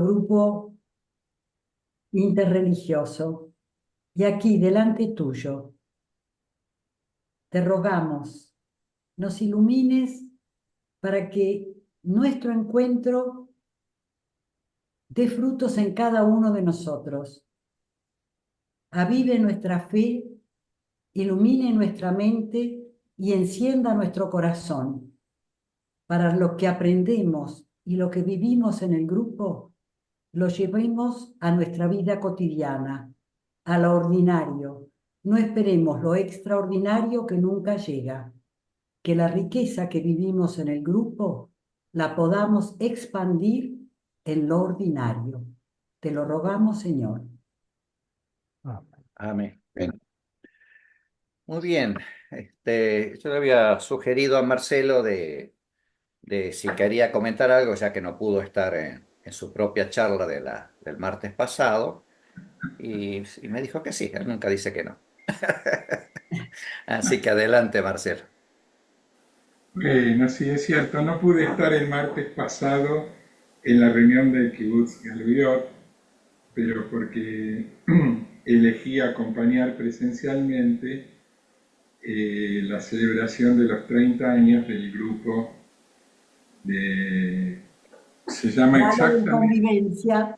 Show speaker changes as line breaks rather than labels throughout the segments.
grupo interreligioso y aquí delante tuyo te rogamos, nos ilumines para que nuestro encuentro dé frutos en cada uno de nosotros. Avive nuestra fe, ilumine nuestra mente y encienda nuestro corazón. Para lo que aprendemos y lo que vivimos en el grupo, lo llevemos a nuestra vida cotidiana, a lo ordinario. No esperemos lo extraordinario que nunca llega. Que la riqueza que vivimos en el grupo la podamos expandir en lo ordinario. Te lo rogamos, Señor.
Amén. Bien. Muy bien. Yo le había sugerido a Marcelo de si quería comentar algo, ya que no pudo estar en su propia charla del martes pasado, y me dijo que sí, él nunca dice que no. Así que adelante, Marcelo.
Bueno, sí, es cierto, no pude estar el martes pasado en la reunión del Kibutz Galuyot, pero porque elegí acompañar presencialmente la celebración de los 30 años del grupo de, se llama exactamente
Convivencia.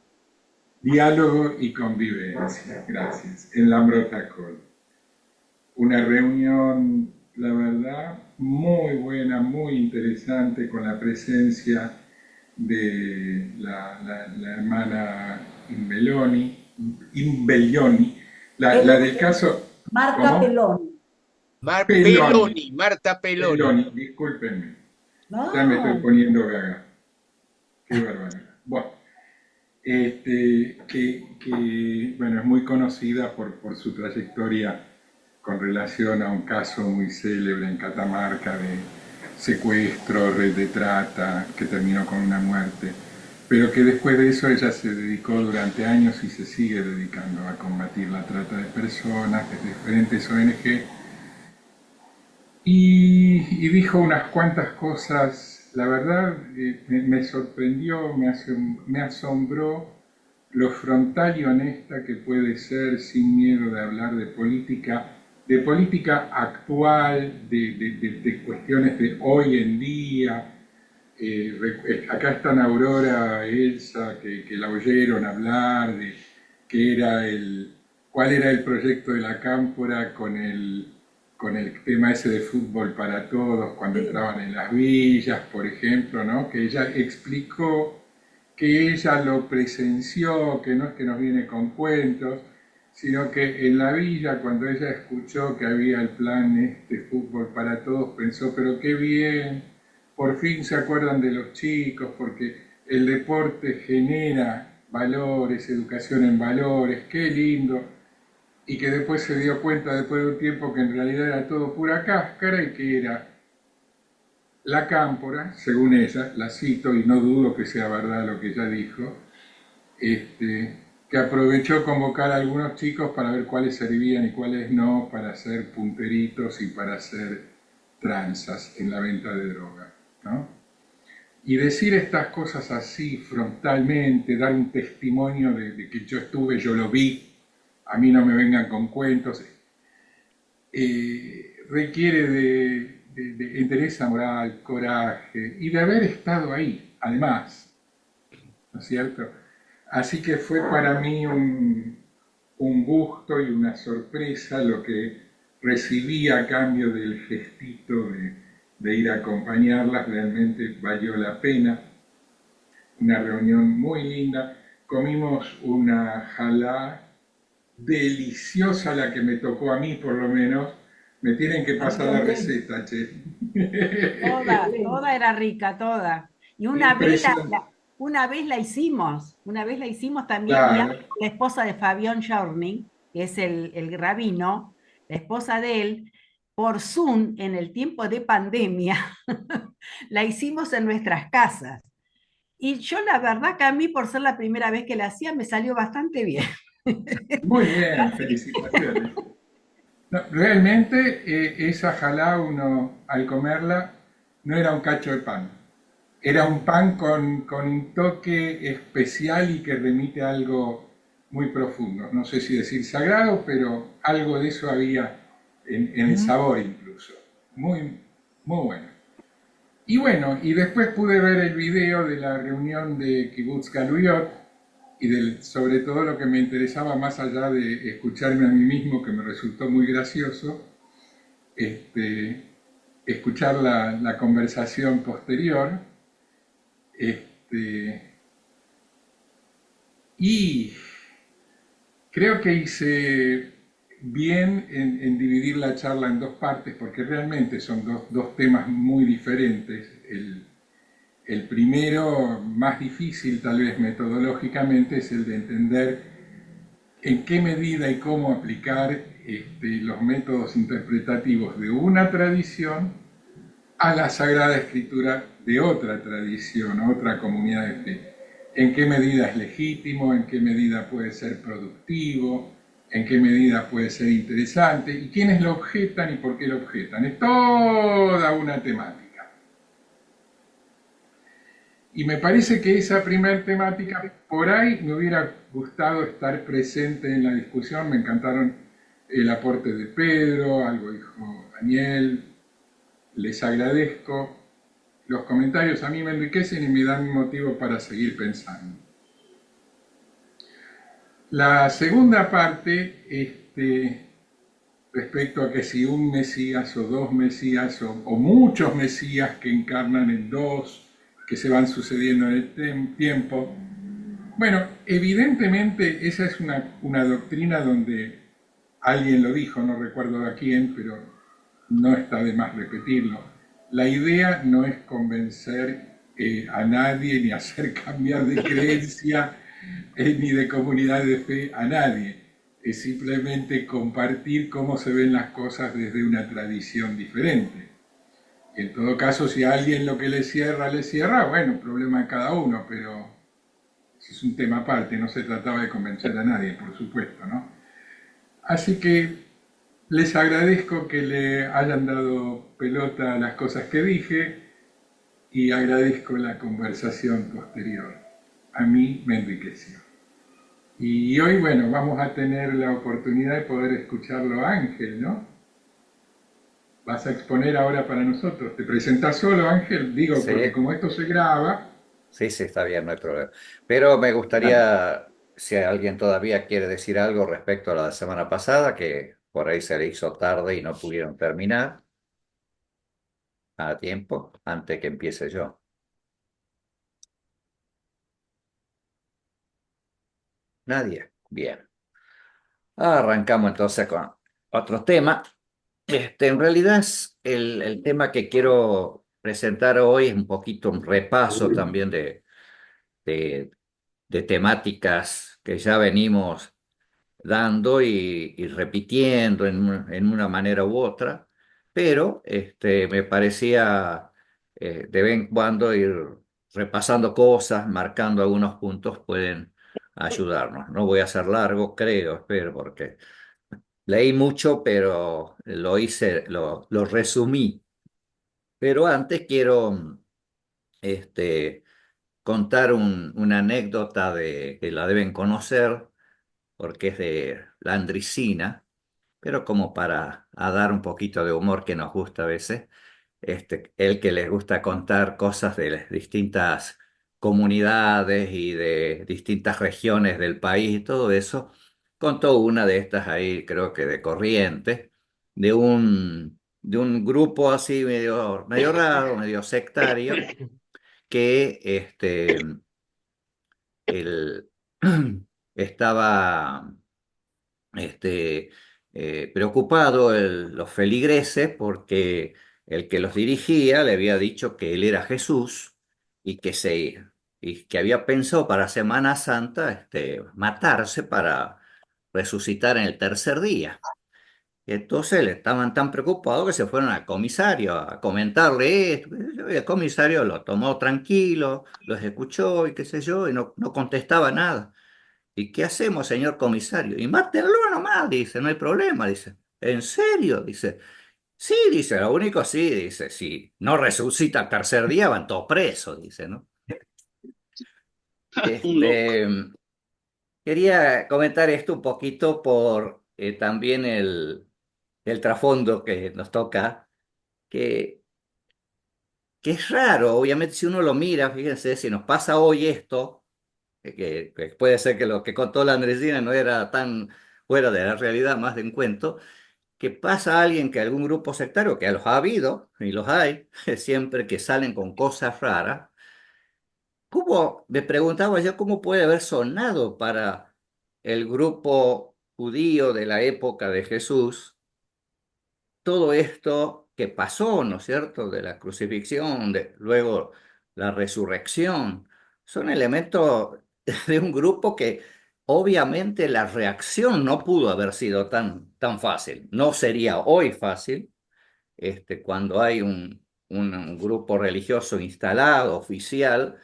Diálogo y Convivencia, gracias, en Lambrotacol. Una reunión, la verdad, muy buena, muy interesante, con la presencia de la hermana Imbellioni, la del caso...
Marta
¿Cómo?
Pelón.
Marta Peloni.
Peloni, discúlpenme, ya me estoy
No.
poniendo gaga. Qué barbaridad. Bueno, bueno, es muy conocida por su trayectoria con relación a un caso muy célebre en Catamarca de secuestro, red de trata, que terminó con una muerte, pero que después de eso ella se dedicó durante años y se sigue dedicando a combatir la trata de personas desde diferentes ONG, y dijo unas cuantas cosas, la verdad me sorprendió, me asombró lo frontal y honesta que puede ser, sin miedo de hablar de política actual, de cuestiones de hoy en día. Acá están Aurora, Elsa, que la oyeron hablar de cuál era el proyecto de la Cámpora con el tema ese de fútbol para todos, cuando entraban en las villas, por ejemplo, ¿no? Que ella explicó que ella lo presenció, que no es que nos viene con cuentos, sino que en la villa, cuando ella escuchó que había el plan fútbol para todos, pensó, pero qué bien, por fin se acuerdan de los chicos, porque el deporte genera valores, educación en valores, qué lindo. Y que después se dio cuenta, después de un tiempo, que en realidad era todo pura cáscara y que era la Cámpora, según ella, la cito y no dudo que sea verdad lo que ella dijo, que aprovechó convocar a algunos chicos para ver cuáles servían y cuáles no, para hacer punteritos y para hacer tranzas en la venta de droga, ¿no? Y decir estas cosas así frontalmente, dar un testimonio de que yo estuve, yo lo vi, a mí no me vengan con cuentos, requiere de entereza moral, coraje y de haber estado ahí, además, ¿no es cierto? Así que fue para mí un gusto y una sorpresa lo que recibí a cambio del gestito de ir a acompañarlas, realmente valió la pena. Una reunión muy linda, comimos una jalá deliciosa, la que me tocó a mí por lo menos. Me tienen que pasar la receta, che.
Toda era rica, toda. Y una vez la hicimos también, y
Claro.
la esposa de Fabián Journey, que es el rabino, la esposa de él, por Zoom en el tiempo de pandemia, la hicimos en nuestras casas. Y yo la verdad que a mí, por ser la primera vez que la hacía, me salió bastante bien.
Muy bien, felicitaciones. No, realmente esa jalá, uno al comerla no era un cacho de pan, Era un pan con un toque especial y que remite a algo muy profundo. No sé si decir sagrado, pero algo de eso había en el
Ujú.
sabor incluso. Muy, muy bueno. Y bueno, y después pude ver el video de la reunión de Kibbutz Galuyot y sobre todo lo que me interesaba más allá de escucharme a mí mismo, que me resultó muy gracioso, este, escuchar la conversación posterior. Este, y creo que hice bien en dividir la charla en dos partes, porque realmente son dos temas muy diferentes. El primero, más difícil tal vez metodológicamente, es el de entender en qué medida y cómo aplicar los métodos interpretativos de una tradición a la Sagrada Escritura de otra tradición, otra comunidad de fe. En qué medida es legítimo, en qué medida puede ser productivo, en qué medida puede ser interesante, y quiénes lo objetan y por qué lo objetan. Es toda una temática. Y me parece que esa primera temática, por ahí me hubiera gustado estar presente en la discusión. Me encantaron el aporte de Pedro, algo dijo Daniel. Les agradezco. Los comentarios a mí me enriquecen y me dan motivo para seguir pensando. La segunda parte, respecto a que si un Mesías o dos Mesías o muchos Mesías que encarnan en dos, que se van sucediendo en el tiempo. Bueno, evidentemente esa es una doctrina donde alguien lo dijo, no recuerdo a quién, pero no está de más repetirlo. La idea no es convencer a nadie ni hacer cambiar de creencia ni de comunidad de fe a nadie. Es simplemente compartir cómo se ven las cosas desde una tradición diferente. En todo caso, si a alguien lo que le cierra, bueno, problema de cada uno, pero es un tema aparte, no se trataba de convencer a nadie, por supuesto, ¿no? Así que les agradezco que le hayan dado pelota a las cosas que dije y agradezco la conversación posterior. A mí me enriqueció. Y hoy, bueno, vamos a tener la oportunidad de poder escucharlo a Ángel, ¿no? Vas a exponer ahora para nosotros. ¿Te presentás solo, Ángel? Digo,
Sí,
porque como esto se graba,
sí, sí, está bien, no hay problema. Pero me
dale.
gustaría, si alguien todavía quiere decir algo respecto a la semana pasada, que por ahí se le hizo tarde y no pudieron terminar a tiempo, antes que empiece yo. Nadie. Bien. Arrancamos entonces con otro tema. En realidad es el tema que quiero presentar hoy es un poquito un repaso también de, de temáticas que ya venimos dando y repitiendo en una manera u otra, pero me parecía de vez en cuando ir repasando cosas, marcando algunos puntos pueden ayudarnos. No voy a hacer largo, creo, espero, porque leí mucho, pero lo hice, lo resumí. Pero antes quiero contar una anécdota que la deben conocer, porque es de la Landricina, pero como para a dar un poquito de humor que nos gusta a veces, el que les gusta contar cosas de las distintas comunidades y de distintas regiones del país y todo eso, contó una de estas ahí, creo que de Corrientes, de un grupo así medio raro, medio sectario, que el, estaba este, preocupado los feligreses porque el que los dirigía le había dicho que él era Jesús y y que había pensado para Semana Santa matarse para resucitar en el tercer día. Y entonces le estaban tan preocupados que se fueron al comisario a comentarle esto. Y el comisario lo tomó tranquilo, los escuchó y qué sé yo, y no contestaba nada. ¿Y qué hacemos, señor comisario? Y mátenlo nomás, dice, no hay problema, dice. ¿En serio? Dice. Sí, dice, lo único sí, dice, si no resucita al tercer día van todos presos, dice, ¿no?
Un loco.
Este, quería comentar esto un poquito por también el trasfondo que nos toca, que, que es raro, obviamente si uno lo mira, fíjense, si nos pasa hoy esto, que puede ser que lo que contó la Andresina no era tan fuera de la realidad, más de un cuento, que pasa a alguien que algún grupo sectario, que los ha habido y los hay, siempre que salen con cosas raras. ¿Cómo, me preguntaba yo, cómo puede haber sonado para el grupo judío de la época de Jesús todo esto que pasó, ¿no es cierto?, de la crucifixión, luego la resurrección? Son elementos de un grupo que obviamente la reacción no pudo haber sido tan fácil. No sería hoy fácil, cuando hay un grupo religioso instalado, oficial,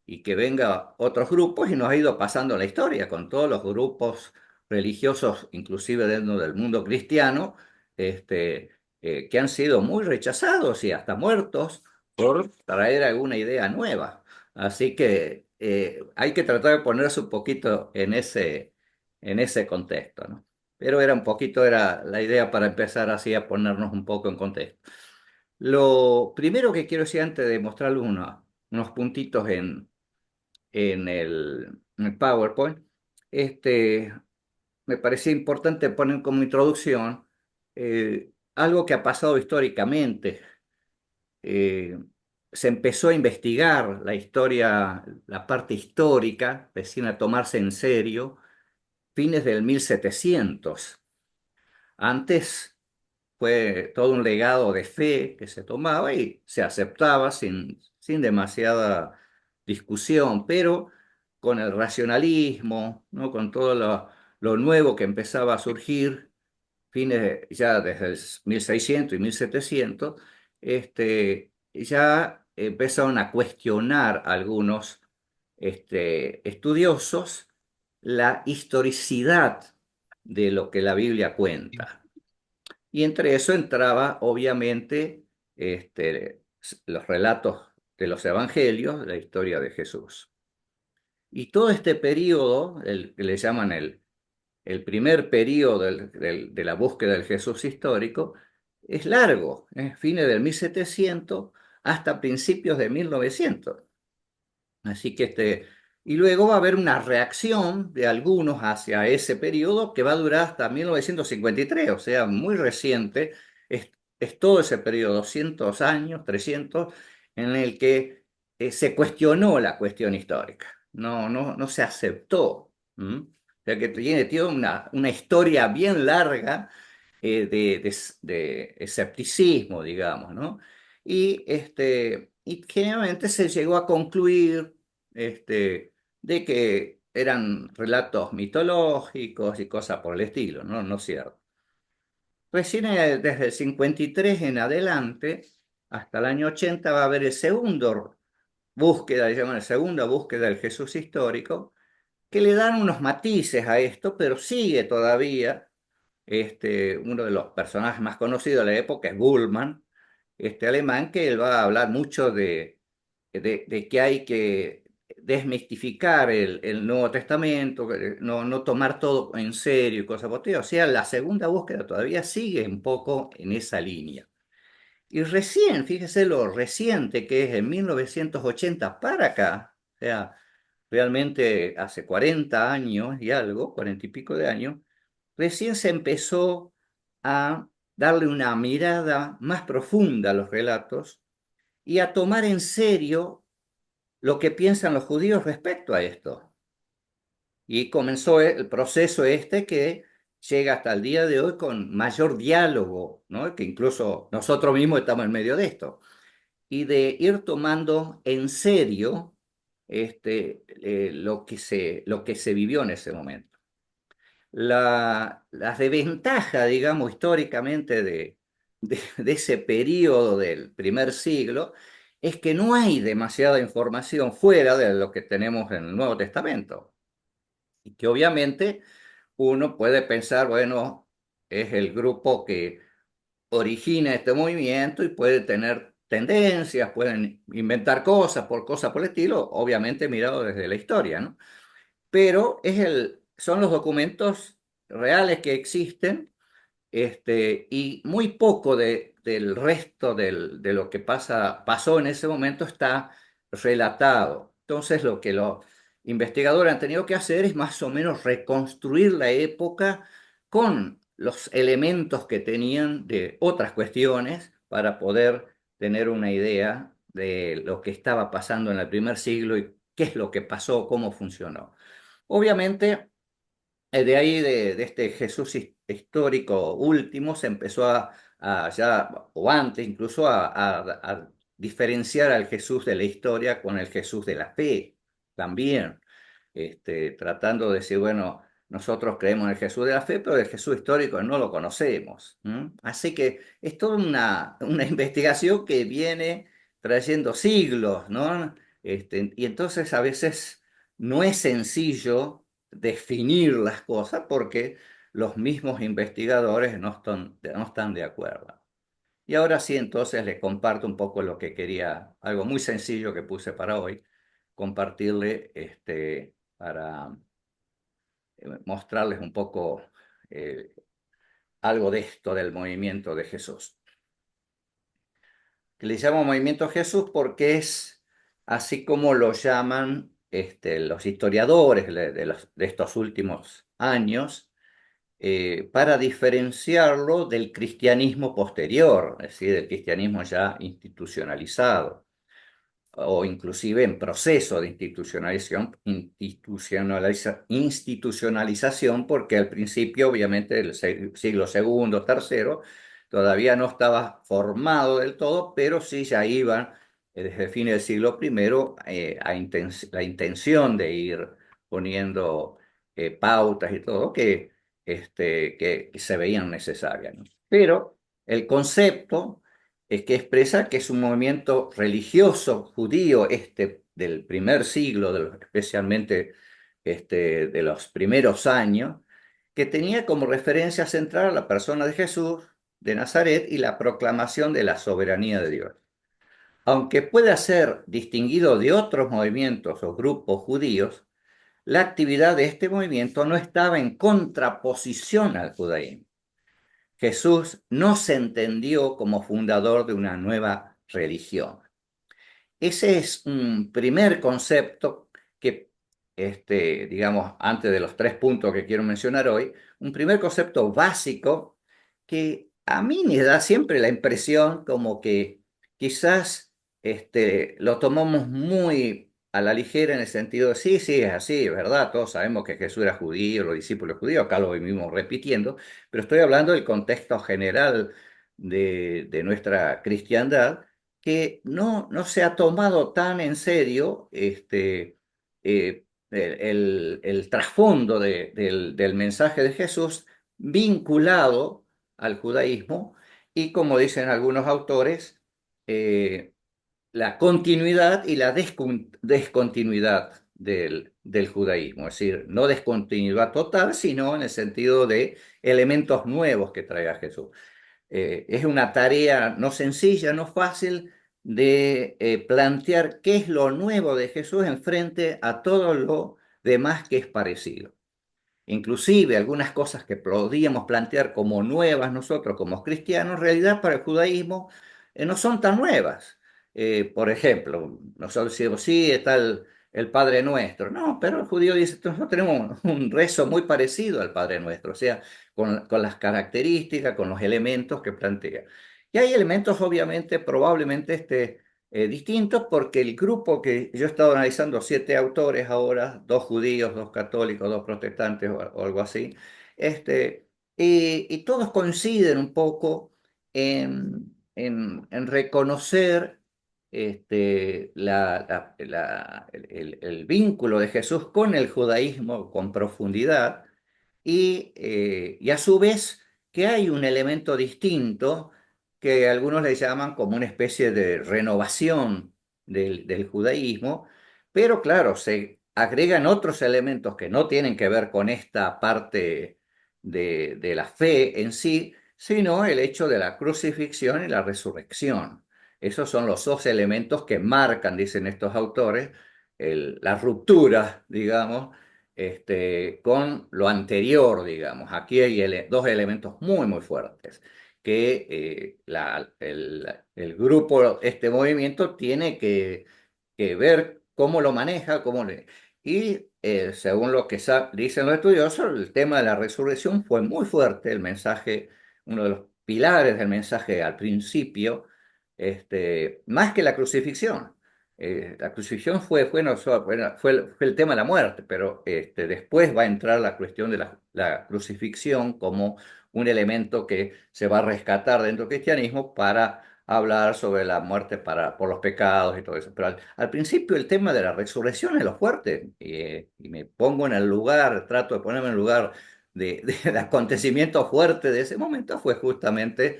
y que venga otros grupos, y nos ha ido pasando la historia con todos los grupos religiosos, inclusive dentro del mundo cristiano, que han sido muy rechazados y hasta muertos por traer alguna idea nueva. Así que hay que tratar de ponerse un poquito en ese contexto, ¿no? Pero era un poquito, era la idea para empezar así a ponernos un poco en contexto. Lo primero que quiero decir antes de mostrarles unos puntitos en el PowerPoint, este, me parecía importante poner como introducción algo que ha pasado históricamente. Eh, Se empezó a investigar la historia, la parte histórica, recién a tomarse en serio, fines del 1700. Antes fue todo un legado de fe que se tomaba y se aceptaba sin demasiada discusión, pero con el racionalismo, ¿no? Con todo lo nuevo que empezaba a surgir, ya desde el 1600 y 1700, ya empezaron a cuestionar algunos estudiosos la historicidad de lo que la Biblia cuenta. Y entre eso entraba, obviamente, los relatos de los evangelios, la historia de Jesús. Y todo este periodo, el que le llaman el primer periodo de la búsqueda del Jesús histórico, es largo, es fines del 1700 hasta principios de 1900. Así que y luego va a haber una reacción de algunos hacia ese periodo que va a durar hasta 1953, o sea, muy reciente. Es todo ese periodo, 200 años, 300, en el que se cuestionó la cuestión histórica. No se aceptó. ¿M? O sea, que tiene una historia bien larga de escepticismo, digamos, ¿no? Y generalmente se llegó a concluir de que eran relatos mitológicos y cosas por el estilo, ¿no? No es cierto. Recién desde el 53 en adelante, hasta el año 80, va a haber le llaman la segunda búsqueda del Jesús histórico, que le dan unos matices a esto, pero sigue todavía. Uno de los personajes más conocidos de la época es Bullmann, este alemán, que él va a hablar mucho de que hay que desmistificar el Nuevo Testamento, no tomar todo en serio y cosas por el estilo. O sea, la segunda búsqueda todavía sigue un poco en esa línea. Y recién, fíjese lo reciente que es en 1980 para acá, o sea, realmente hace 40 años y algo, 40 y pico de años, recién se empezó a darle una mirada más profunda a los relatos y a tomar en serio lo que piensan los judíos respecto a esto. Y comenzó el proceso que llega hasta el día de hoy con mayor diálogo, ¿no? Que incluso nosotros mismos estamos en medio de esto, y de ir tomando en serio lo que se vivió en ese momento. La desventaja, digamos, históricamente de ese periodo del primer siglo es que no hay demasiada información fuera de lo que tenemos en el Nuevo Testamento. Y que obviamente uno puede pensar, bueno, es el grupo que origina este movimiento y puede tener tendencias, pueden inventar cosas por el estilo, obviamente mirado desde la historia, ¿no? Pero son los documentos reales que existen, y muy poco del resto de lo que pasó en ese momento está relatado. Entonces, lo que los investigadores han tenido que hacer es más o menos reconstruir la época con los elementos que tenían de otras cuestiones para poder tener una idea de lo que estaba pasando en el primer siglo y qué es lo que pasó, cómo funcionó. Obviamente, de ahí, de este Jesús histórico último, se empezó ya, o antes incluso, a diferenciar al Jesús de la historia con el Jesús de la fe también, tratando de decir, bueno, nosotros creemos en el Jesús de la fe, pero el Jesús histórico no lo conocemos. Así que es toda una investigación que viene trayendo siglos, ¿no? Y entonces a veces no es sencillo definir las cosas porque los mismos investigadores no están de acuerdo. Y ahora sí, entonces les comparto un poco lo que quería, algo muy sencillo que puse para hoy, compartirle, para mostrarles un poco eh, algo de esto del movimiento de Jesús. Que le llamo movimiento Jesús porque es así como lo llaman los historiadores de estos últimos años, para diferenciarlo del cristianismo posterior, es decir, del cristianismo ya institucionalizado, o inclusive en proceso de institucionalización, porque al principio, obviamente, el siglo segundo, tercero, todavía no estaba formado del todo, pero sí ya iban, desde el fin del siglo primero, la intención de ir poniendo pautas y todo que se veían necesarias, ¿no? Pero el concepto es que expresa que es un movimiento religioso judío del primer siglo, especialmente de los primeros años, que tenía como referencia central a la persona de Jesús de Nazaret y la proclamación de la soberanía de Dios. Aunque pueda ser distinguido de otros movimientos o grupos judíos, la actividad de este movimiento no estaba en contraposición al judaísmo. Jesús no se entendió como fundador de una nueva religión. Ese es un primer concepto que, digamos, antes de los 3 puntos que quiero mencionar hoy, un primer concepto básico que a mí me da siempre la impresión como que quizás lo tomamos muy a la ligera en el sentido de, sí, sí, es así, es verdad, todos sabemos que Jesús era judío, los discípulos judíos, acá lo vivimos repitiendo, pero estoy hablando del contexto general de nuestra cristiandad, que no se ha tomado tan en serio el trasfondo del mensaje de Jesús vinculado al judaísmo y, como dicen algunos autores, la continuidad y la descontinuidad del judaísmo, es decir, no descontinuidad total, sino en el sentido de elementos nuevos que traiga Jesús. Es una tarea no sencilla, no fácil de plantear qué es lo nuevo de Jesús en frente a todo lo demás que es parecido. Inclusive algunas cosas que podríamos plantear como nuevas nosotros como cristianos, en realidad para el judaísmo no son tan nuevas. Por ejemplo, nosotros decimos, sí, está el Padre Nuestro. No, pero el judío dice, nosotros tenemos un rezo muy parecido al Padre Nuestro, o sea, con las características, con los elementos que plantea. Y hay elementos, obviamente, probablemente distintos, porque el grupo que yo he estado analizando, 7 autores ahora, 2 judíos, 2 católicos, 2 protestantes o algo así, y todos coinciden un poco en reconocer el vínculo de Jesús con el judaísmo con profundidad y a su vez que hay un elemento distinto que algunos le llaman como una especie de renovación del judaísmo, pero claro, se agregan otros elementos que no tienen que ver con esta parte de la fe en sí, sino el hecho de la crucifixión y la resurrección. Esos son los dos elementos que marcan, dicen estos autores, la ruptura, digamos, con lo anterior, digamos. Aquí hay dos elementos muy, muy fuertes que el grupo, este movimiento, tiene que ver cómo lo maneja, y según lo que dicen los estudiosos, el tema de la resurrección fue muy fuerte, el mensaje, uno de los pilares del mensaje al principio, más que la crucifixión. La crucifixión fue el tema de la muerte, pero después va a entrar la cuestión de la crucifixión como un elemento que se va a rescatar dentro del cristianismo para hablar sobre la muerte por los pecados y todo eso. Pero al principio el tema de la resurrección es lo fuerte, y me pongo en el lugar, trato de ponerme en el lugar del acontecimiento fuerte de ese momento, fue justamente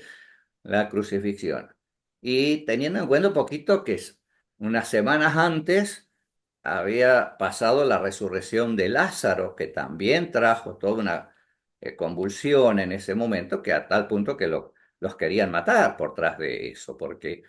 la crucifixión. Y teniendo en cuenta un poquito que unas semanas antes había pasado la resurrección de Lázaro, que también trajo toda una convulsión en ese momento, que a tal punto que los querían matar por tras de eso, porque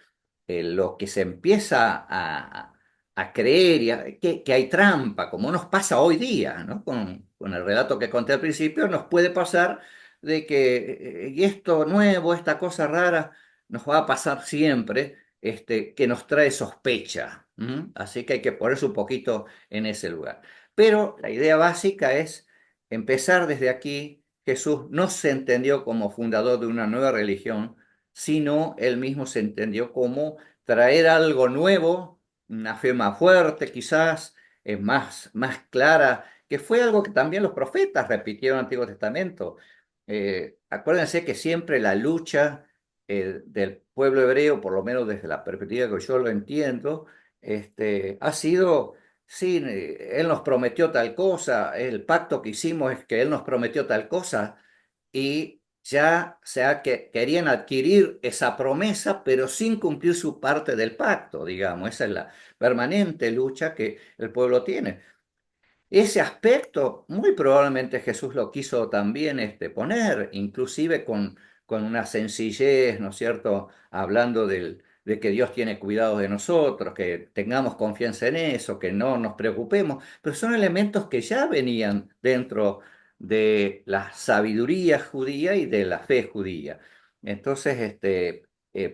lo que se empieza a creer que hay trampa, como nos pasa hoy día, ¿no? Con el relato que conté al principio, nos puede pasar de que y esto nuevo, esta cosa rara, nos va a pasar siempre, que nos trae sospecha. Así que hay que ponerse un poquito en ese lugar. Pero la idea básica es empezar desde aquí. Jesús no se entendió como fundador de una nueva religión, sino él mismo se entendió como traer algo nuevo, una fe más fuerte quizás, más clara, que fue algo que también los profetas repitieron en el Antiguo Testamento. Acuérdense que siempre la lucha del pueblo hebreo, por lo menos desde la perspectiva que yo lo entiendo, ha sido, sí, Él nos prometió tal cosa, el pacto que hicimos es que Él nos prometió tal cosa, y ya sea que querían adquirir esa promesa, pero sin cumplir su parte del pacto, digamos. Esa es la permanente lucha que el pueblo tiene. Ese aspecto muy probablemente Jesús lo quiso también poner, inclusive con una sencillez, ¿no es cierto? Hablando de que Dios tiene cuidado de nosotros, que tengamos confianza en eso, que no nos preocupemos, pero son elementos que ya venían dentro de la sabiduría judía y de la fe judía. Entonces,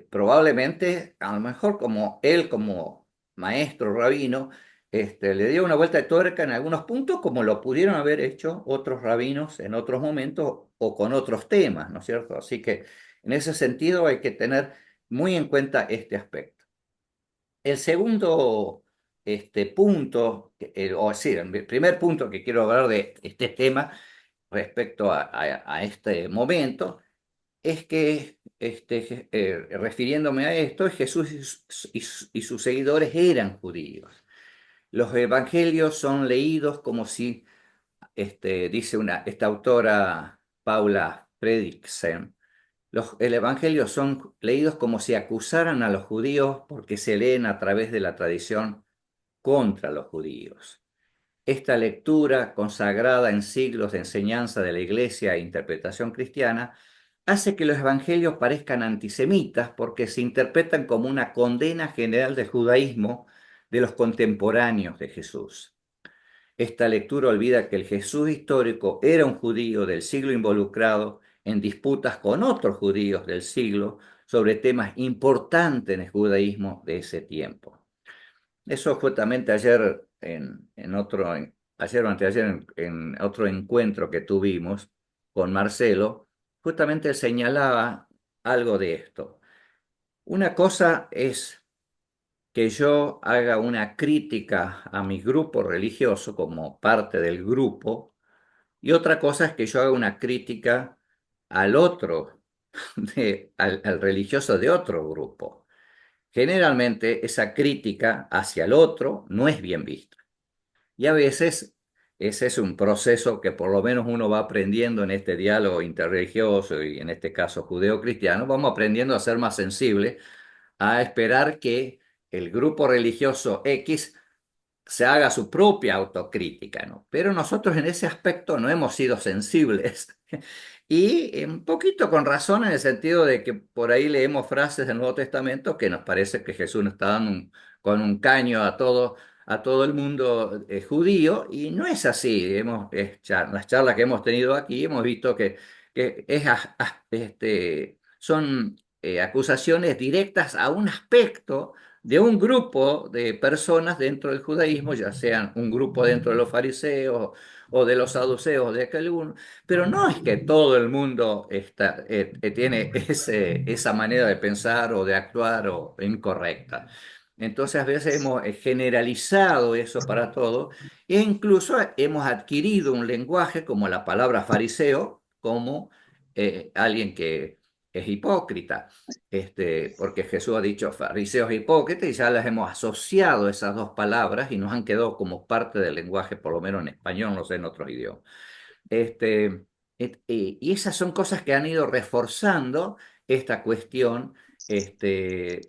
probablemente, a lo mejor como él, como maestro rabino, le dio una vuelta de tuerca en algunos puntos, como lo pudieron haber hecho otros rabinos en otros momentos o con otros temas, ¿no es cierto? Así que en ese sentido hay que tener muy en cuenta este aspecto. El segundo punto, o decir, el primer punto que quiero hablar de este tema respecto a este momento, es que, refiriéndome a esto, Jesús y sus seguidores eran judíos. Los evangelios son leídos como si, dice esta autora Paula Fredriksen, el evangelio son leídos como si acusaran a los judíos porque se leen a través de la tradición contra los judíos. Esta lectura, consagrada en siglos de enseñanza de la Iglesia e interpretación cristiana, hace que los evangelios parezcan antisemitas porque se interpretan como una condena general del judaísmo de los contemporáneos de Jesús. Esta lectura olvida que el Jesús histórico era un judío del siglo involucrado en disputas con otros judíos del siglo sobre temas importantes en el judaísmo de ese tiempo. Eso justamente ayer ayer o anteayer en otro encuentro que tuvimos con Marcelo, justamente él señalaba algo de esto. Una cosa es que yo haga una crítica a mi grupo religioso como parte del grupo, y otra cosa es que yo haga una crítica al otro, al religioso de otro grupo. Generalmente esa crítica hacia el otro no es bien vista. Y a veces ese es un proceso que por lo menos uno va aprendiendo en este diálogo interreligioso y en este caso judeo-cristiano, vamos aprendiendo a ser más sensibles, a esperar que el grupo religioso X se haga su propia autocrítica, ¿no? Pero nosotros en ese aspecto no hemos sido sensibles. Y un poquito con razón en el sentido de que por ahí leemos frases del Nuevo Testamento que nos parece que Jesús nos está dando con un caño a todo el mundo judío, y no es así. Las charlas que hemos tenido aquí hemos visto que son acusaciones directas a un aspecto de un grupo de personas dentro del judaísmo, ya sean un grupo dentro de los fariseos o de los saduceos, de aquel uno, pero no es que todo el mundo tiene esa manera de pensar o de actuar o incorrecta. Entonces a veces hemos generalizado eso para todo e incluso hemos adquirido un lenguaje como la palabra fariseo, como alguien que es hipócrita, porque Jesús ha dicho fariseos e hipócritas y ya las hemos asociado esas dos palabras y nos han quedado como parte del lenguaje, por lo menos en español, no sé en otros idiomas. Este, y esas son cosas que han ido reforzando esta cuestión,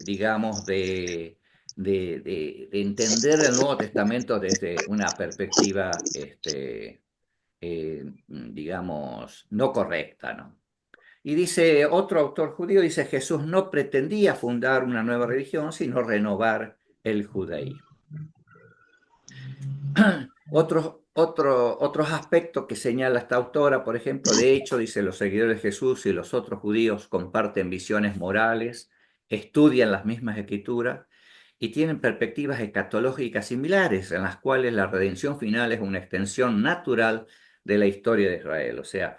digamos, de entender el Nuevo Testamento desde una perspectiva, digamos, no correcta, ¿no? Y dice otro autor judío, dice, Jesús no pretendía fundar una nueva religión, sino renovar el judaísmo. Otros aspectos que señala esta autora, por ejemplo, de hecho, dice, los seguidores de Jesús y los otros judíos comparten visiones morales, estudian las mismas escrituras y tienen perspectivas escatológicas similares, en las cuales la redención final es una extensión natural de la historia de Israel. O sea,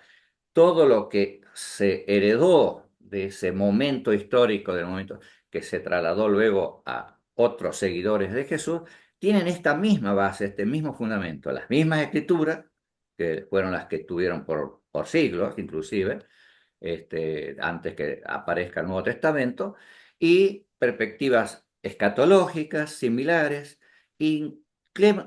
todo lo que se heredó de ese momento histórico, del momento que se trasladó luego a otros seguidores de Jesús, tienen esta misma base, este mismo fundamento, las mismas escrituras, que fueron las que tuvieron por siglos, inclusive, antes que aparezca el Nuevo Testamento, y perspectivas escatológicas similares, y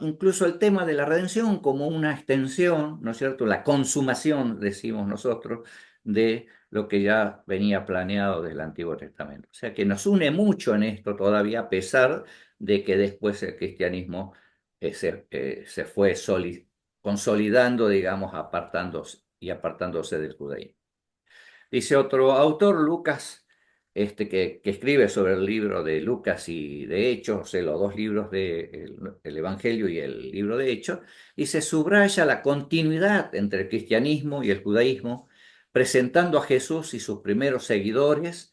incluso el tema de la redención como una extensión, ¿no es cierto?, la consumación, decimos nosotros, de lo que ya venía planeado desde el Antiguo Testamento. O sea que nos une mucho en esto todavía, a pesar de que después el cristianismo se fue consolidando, digamos, apartándose del judaísmo. Dice otro autor, Lucas, que escribe sobre el libro de Lucas y de Hechos, o sea, los dos libros el Evangelio y el libro de Hechos, y se subraya la continuidad entre el cristianismo y el judaísmo, presentando a Jesús y sus primeros seguidores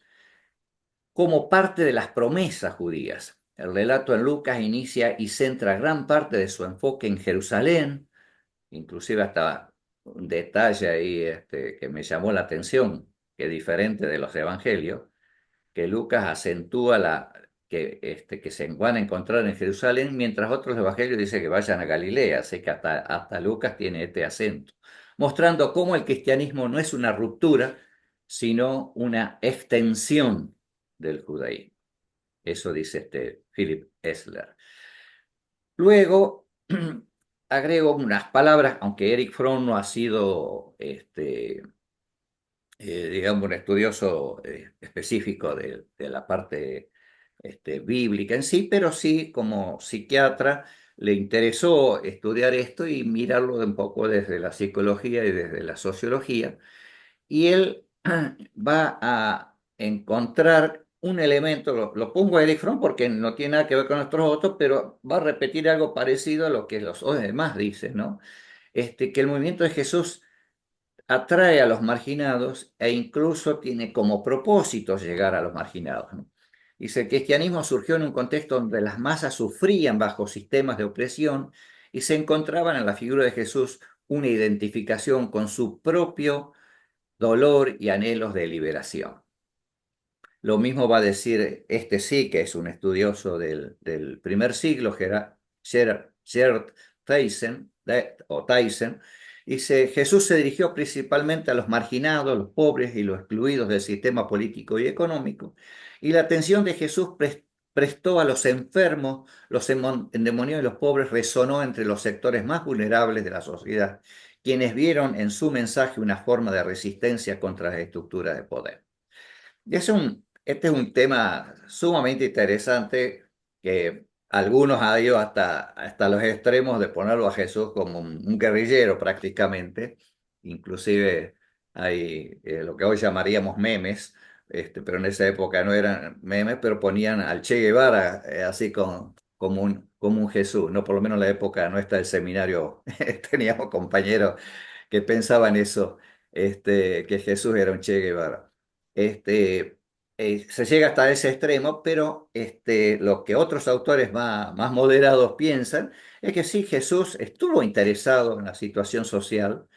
como parte de las promesas judías. El relato en Lucas inicia y centra gran parte de su enfoque en Jerusalén, inclusive hasta un detalle ahí que me llamó la atención, que es diferente de los evangelios, que Lucas acentúa que se van a encontrar en Jerusalén, mientras otros evangelios dicen que vayan a Galilea, así que hasta Lucas tiene este acento, mostrando cómo el cristianismo no es una ruptura, sino una extensión del judaísmo. Eso dice Philip Esler. Luego, agrego unas palabras, aunque Eric Fromm no ha sido, digamos, un estudioso específico de la parte bíblica en sí, pero sí como psiquiatra le interesó estudiar esto y mirarlo un poco desde la psicología y desde la sociología. Y él va a encontrar un elemento, lo pongo a Eric Fromm porque no tiene nada que ver con nuestros otros, pero va a repetir algo parecido a lo que los demás dicen, ¿no? Que el movimiento de Jesús atrae a los marginados e incluso tiene como propósito llegar a los marginados, ¿no? Dice, el cristianismo surgió en un contexto donde las masas sufrían bajo sistemas de opresión y se encontraban en la figura de Jesús una identificación con su propio dolor y anhelos de liberación. Lo mismo va a decir sí, que es un estudioso del primer siglo, Gerard Tyson, dice, Jesús se dirigió principalmente a los marginados, los pobres y los excluidos del sistema político y económico, y la atención de Jesús prestó a los enfermos, los endemoniados y los pobres resonó entre los sectores más vulnerables de la sociedad, quienes vieron en su mensaje una forma de resistencia contra las estructuras de poder. Este es un tema sumamente interesante que algunos han ido hasta los extremos de ponerlo a Jesús como un guerrillero prácticamente. Inclusive hay lo que hoy llamaríamos memes, pero en esa época no eran memes, pero ponían al Che Guevara así como un Jesús, ¿no? Por lo menos en la época nuestra del seminario teníamos compañeros que pensaban eso, que Jesús era un Che Guevara. Este, Se llega hasta ese extremo, pero lo que otros autores más moderados piensan es que sí, Jesús estuvo interesado en la situación social,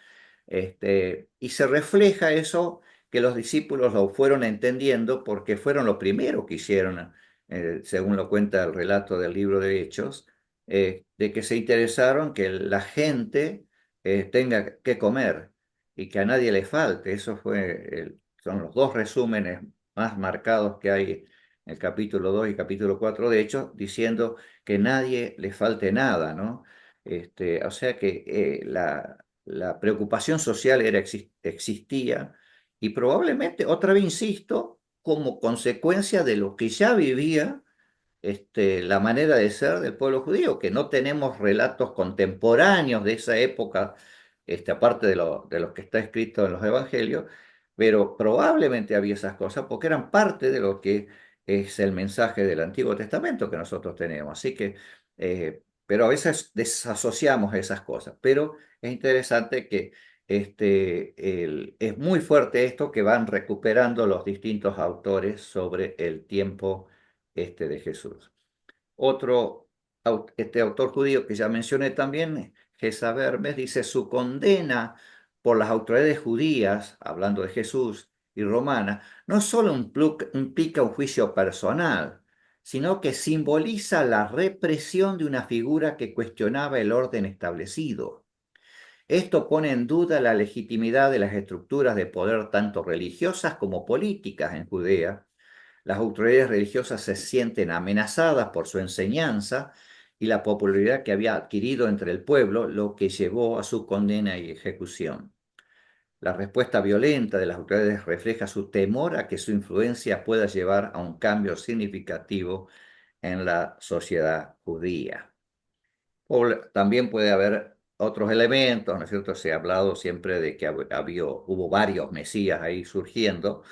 y se refleja eso que los discípulos lo fueron entendiendo porque fueron lo primero que hicieron, según lo cuenta el relato del libro de Hechos, de que se interesaron que la gente tenga que comer y que a nadie le falte. Eso son los dos resúmenes más marcados que hay en el capítulo 2 y capítulo 4 de Hechos, diciendo que nadie le falte nada, ¿no? O sea que la preocupación social existía y probablemente, otra vez insisto, como consecuencia de lo que ya vivía la manera de ser del pueblo judío, que no tenemos relatos contemporáneos de esa época, aparte de los que está escrito en los evangelios, pero probablemente había esas cosas porque eran parte de lo que es el mensaje del Antiguo Testamento que nosotros tenemos. Así que, pero a veces desasociamos esas cosas, pero es interesante que es muy fuerte esto que van recuperando los distintos autores sobre el tiempo de Jesús. Otro, este autor judío que ya mencioné también, Gesa Vermes, dice su condena por las autoridades judías, hablando de Jesús y romana, no solo implica un juicio personal, sino que simboliza la represión de una figura que cuestionaba el orden establecido. Esto pone en duda la legitimidad de las estructuras de poder tanto religiosas como políticas en Judea. Las autoridades religiosas se sienten amenazadas por su enseñanza y la popularidad que había adquirido entre el pueblo, lo que llevó a su condena y ejecución. La respuesta violenta de las autoridades refleja su temor a que su influencia pueda llevar a un cambio significativo en la sociedad judía. También puede haber otros elementos, ¿no es cierto? Se ha hablado siempre de que hubo varios mesías ahí surgiendo,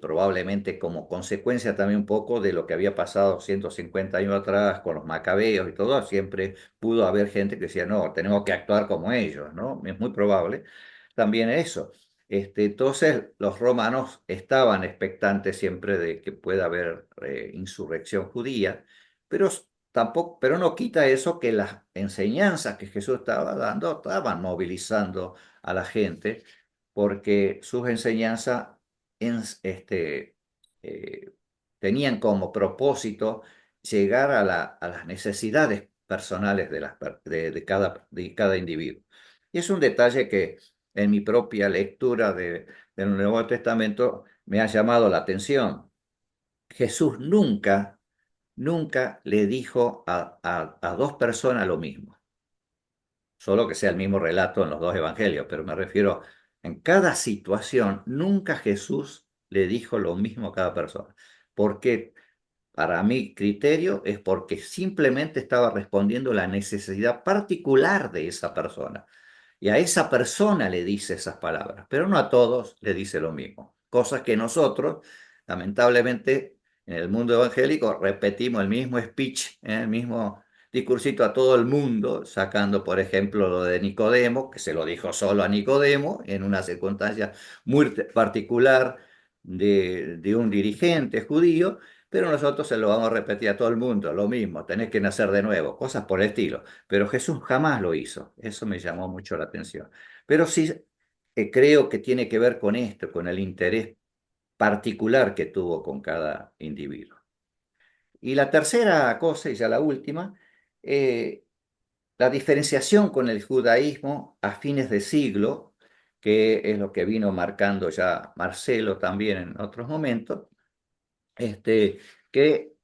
probablemente como consecuencia también un poco de lo que había pasado 150 años atrás con los macabeos y todo, siempre pudo haber gente que decía, no, tenemos que actuar como ellos, ¿no? Es muy probable también eso. Entonces, los romanos estaban expectantes siempre de que pueda haber insurrección judía, pero tampoco, pero no quita eso que las enseñanzas que Jesús estaba dando estaban movilizando a la gente porque sus enseñanzas en- este, eh, tenían como propósito llegar a las necesidades personales de cada individuo. Y es un detalle que en mi propia lectura del Nuevo Testamento me ha llamado la atención. Jesús nunca le dijo a dos personas lo mismo, solo que sea el mismo relato en los dos evangelios, pero me refiero, en cada situación, nunca Jesús le dijo lo mismo a cada persona. Porque para mi criterio es porque simplemente estaba respondiendo a la necesidad particular de esa persona. Y a esa persona le dice esas palabras, pero no a todos le dice lo mismo. Cosas que nosotros, lamentablemente, en el mundo evangélico repetimos el mismo speech, el mismo discursito a todo el mundo, sacando, por ejemplo, lo de Nicodemo, que se lo dijo solo a Nicodemo, en una circunstancia muy particular de un dirigente judío, pero nosotros se lo vamos a repetir a todo el mundo, lo mismo, tenés que nacer de nuevo, cosas por el estilo. Pero Jesús jamás lo hizo. Eso me llamó mucho la atención. Pero sí creo que tiene que ver con esto, con el interés particular que tuvo con cada individuo. Y la tercera cosa, y ya la última, eh, la diferenciación con el judaísmo a fines de siglo, que es lo que vino marcando ya Marcelo también en otros momentos, este, que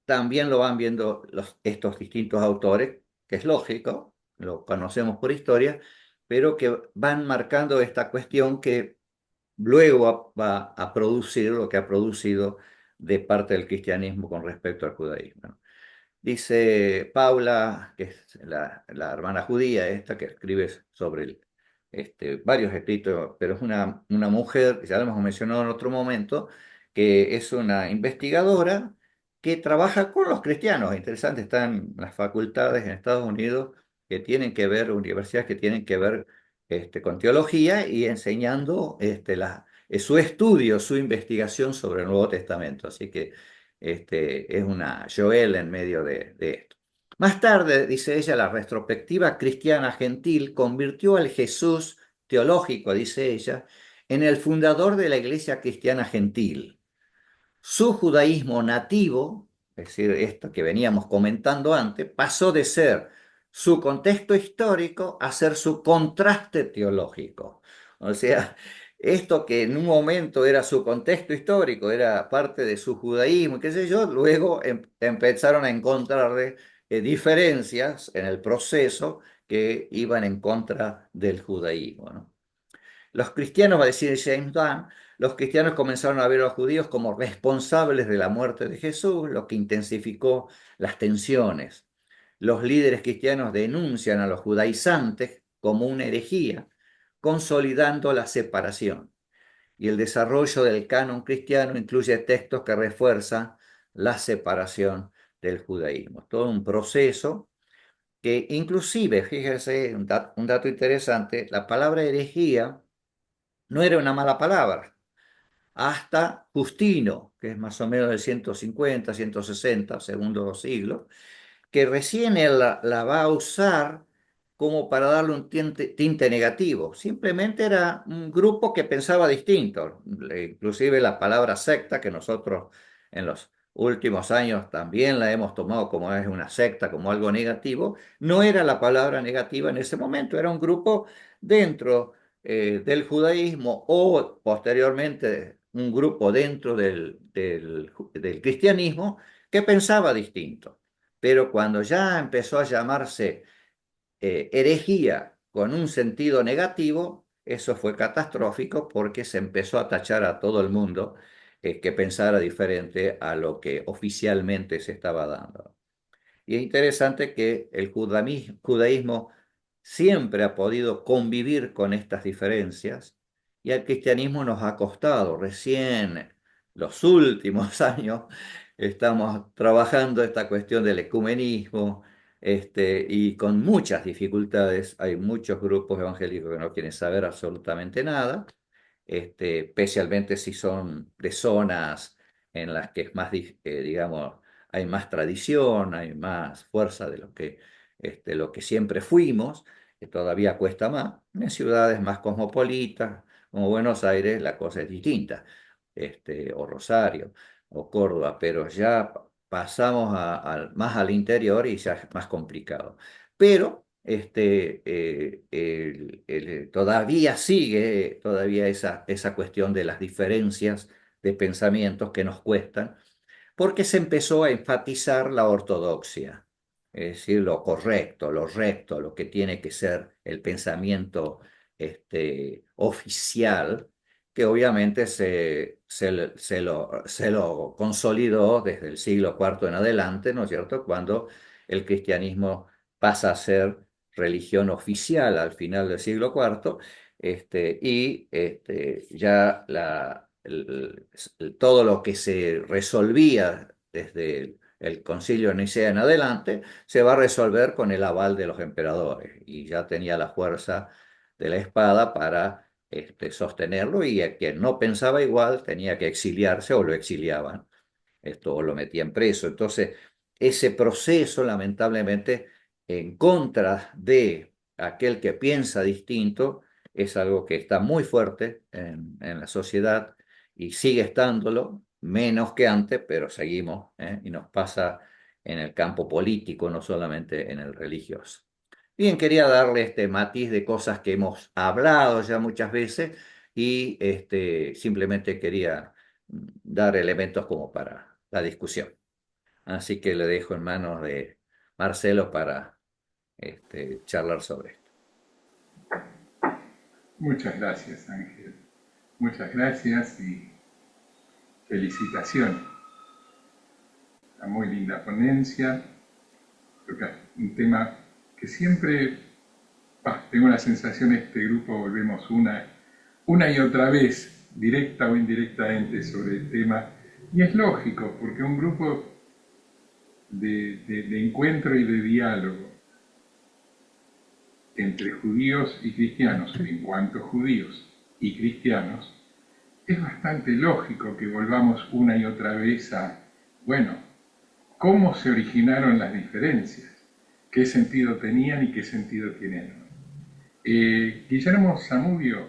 también lo van viendo estos distintos autores, que es lógico, lo conocemos por historia, pero que van marcando esta cuestión que luego va a producir lo que ha producido de parte del cristianismo con respecto al judaísmo. Dice Paula, que es la hermana judía esta, que escribe sobre varios escritos, pero es una mujer, ya lo hemos mencionado en otro momento, que es una investigadora que trabaja con los cristianos. Interesante, están en las facultades en Estados Unidos que tienen que ver, universidades que tienen que ver con teología y enseñando su estudio, su investigación sobre el Nuevo Testamento. Así que es una Joel en medio de esto. Más tarde, dice ella, la retrospectiva cristiana gentil convirtió al Jesús teológico, dice ella, en el fundador de la iglesia cristiana gentil. Su judaísmo nativo, es decir, esto que veníamos comentando antes, pasó de ser su contexto histórico a ser su contraste teológico. O sea, esto que en un momento era su contexto histórico, era parte de su judaísmo, qué sé yo, luego empezaron a encontrarle diferencias en el proceso que iban en contra del judaísmo, ¿no? Los cristianos, va a decir James Dunn, los cristianos comenzaron a ver a los judíos como responsables de la muerte de Jesús, lo que intensificó las tensiones. Los líderes cristianos denuncian a los judaizantes como una herejía, consolidando la separación. Y el desarrollo del canon cristiano incluye textos que refuerzan la separación del judaísmo. Todo un proceso que inclusive, fíjese, un dato interesante, la palabra herejía no era una mala palabra. Hasta Justino, que es más o menos del 150, 160, segundo siglo, que recién él la va a usar como para darle un tinte negativo. Simplemente era un grupo que pensaba distinto. Inclusive la palabra secta, que nosotros en los últimos años también la hemos tomado como es una secta, como algo negativo, no era la palabra negativa en ese momento, era un grupo dentro del judaísmo o posteriormente un grupo dentro del cristianismo que pensaba distinto. Pero cuando ya empezó a llamarse herejía con un sentido negativo, eso fue catastrófico porque se empezó a tachar a todo el mundo que pensara diferente a lo que oficialmente se estaba dando. Y es interesante que el judaísmo siempre ha podido convivir con estas diferencias y al cristianismo nos ha costado. Recién los últimos años estamos trabajando esta cuestión del ecumenismo, y con muchas dificultades. Hay muchos grupos evangélicos que no quieren saber absolutamente nada, especialmente si son de zonas en las que es más, digamos, hay más tradición, hay más fuerza de lo que siempre fuimos, que todavía cuesta más. En ciudades más cosmopolitas, como Buenos Aires, la cosa es distinta, o Rosario, o Córdoba, pero ya pasamos más al interior y ya es más complicado. Pero todavía sigue todavía esa cuestión de las diferencias de pensamientos que nos cuestan porque se empezó a enfatizar la ortodoxia, es decir, lo correcto, lo recto, lo que tiene que ser el pensamiento oficial, que obviamente se lo consolidó desde el siglo IV en adelante, ¿no es cierto?, cuando el cristianismo pasa a ser religión oficial al final del siglo IV, ya todo lo que se resolvía desde el Concilio de Nicea en adelante se va a resolver con el aval de los emperadores y ya tenía la fuerza de la espada para sostenerlo, y a quien no pensaba igual tenía que exiliarse o lo exiliaban, o lo metían preso. Entonces, ese proceso, lamentablemente, en contra de aquel que piensa distinto, es algo que está muy fuerte en la sociedad y sigue estándolo, menos que antes, pero seguimos, y nos pasa en el campo político, no solamente en el religioso. Bien, quería darle este matiz de cosas que hemos hablado ya muchas veces y simplemente quería dar elementos como para la discusión. Así que le dejo en manos de Marcelo para charlar sobre esto.
Muchas gracias, Ángel. Muchas gracias y felicitaciones. una muy linda ponencia. Creo que es un tema que siempre, tengo la sensación, este grupo volvemos una y otra vez, directa o indirectamente, sobre el tema. Y es lógico, porque un grupo de encuentro y de diálogo entre judíos y cristianos, en cuanto judíos y cristianos, es bastante lógico que volvamos una y otra vez a, bueno, cómo se originaron las diferencias, qué sentido tenían y qué sentido tienen. Guillermo Zamudio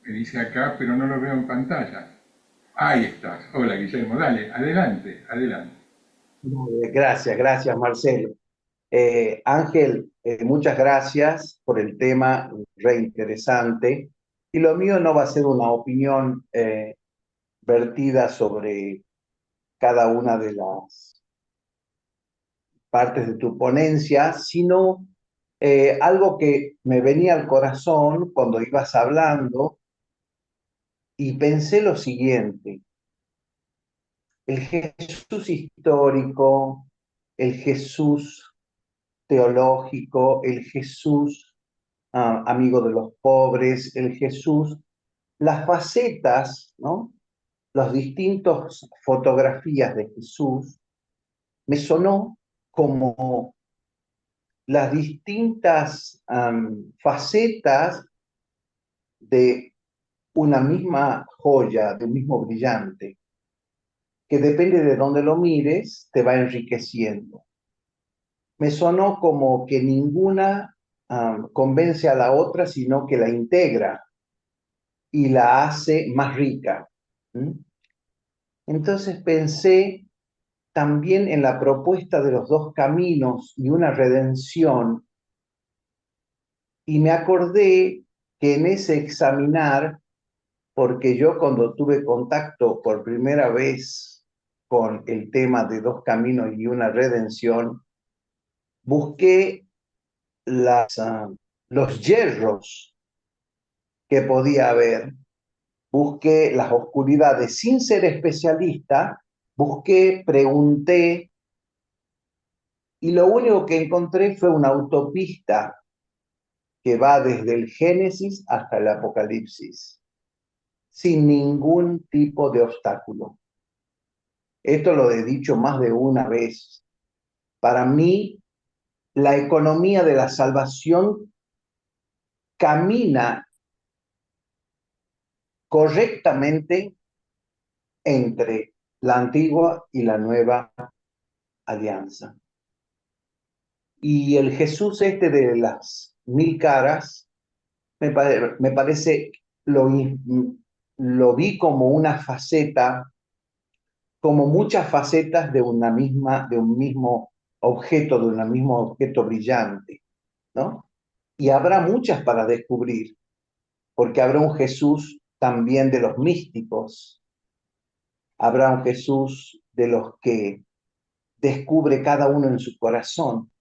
me dice acá, pero no lo veo en pantalla. Ahí estás. Hola, Guillermo, dale, adelante, adelante.
Gracias, gracias, Marcelo. Ángel, muchas gracias por el tema, re interesante. Y lo mío no va a ser una opinión vertida sobre cada una de las partes de tu ponencia, sino algo que me venía al corazón cuando ibas hablando y pensé lo siguiente: el Jesús histórico, el Jesús teológico, el Jesús amigo de los pobres, el Jesús, las facetas, ¿no? Las distintas fotografías de Jesús, me sonó como las distintas facetas de una misma joya, de un mismo brillante, que depende de dónde lo mires, te va enriqueciendo. Me sonó como que ninguna convence a la otra, sino que la integra y la hace más rica. ¿Mm? Entonces pensé también en la propuesta de los dos caminos y una redención, y me acordé que en ese examinar, porque yo cuando tuve contacto por primera vez con el tema de dos caminos y una redención, busqué los yerros que podía haber, busqué las oscuridades sin ser especialista, busqué, pregunté, y lo único que encontré fue una autopista que va desde el Génesis hasta el Apocalipsis, sin ningún tipo de obstáculo. Esto lo he dicho más de una vez. Para mí, la economía de la salvación camina correctamente entre la antigua y la nueva alianza. Y el Jesús este de las mil caras, me parece, lo vi como una faceta, como muchas facetas de un mismo objeto brillante, ¿no? Y habrá muchas para descubrir, porque habrá un Jesús también de los místicos, habrá un Jesús de los que descubre cada uno en su corazón.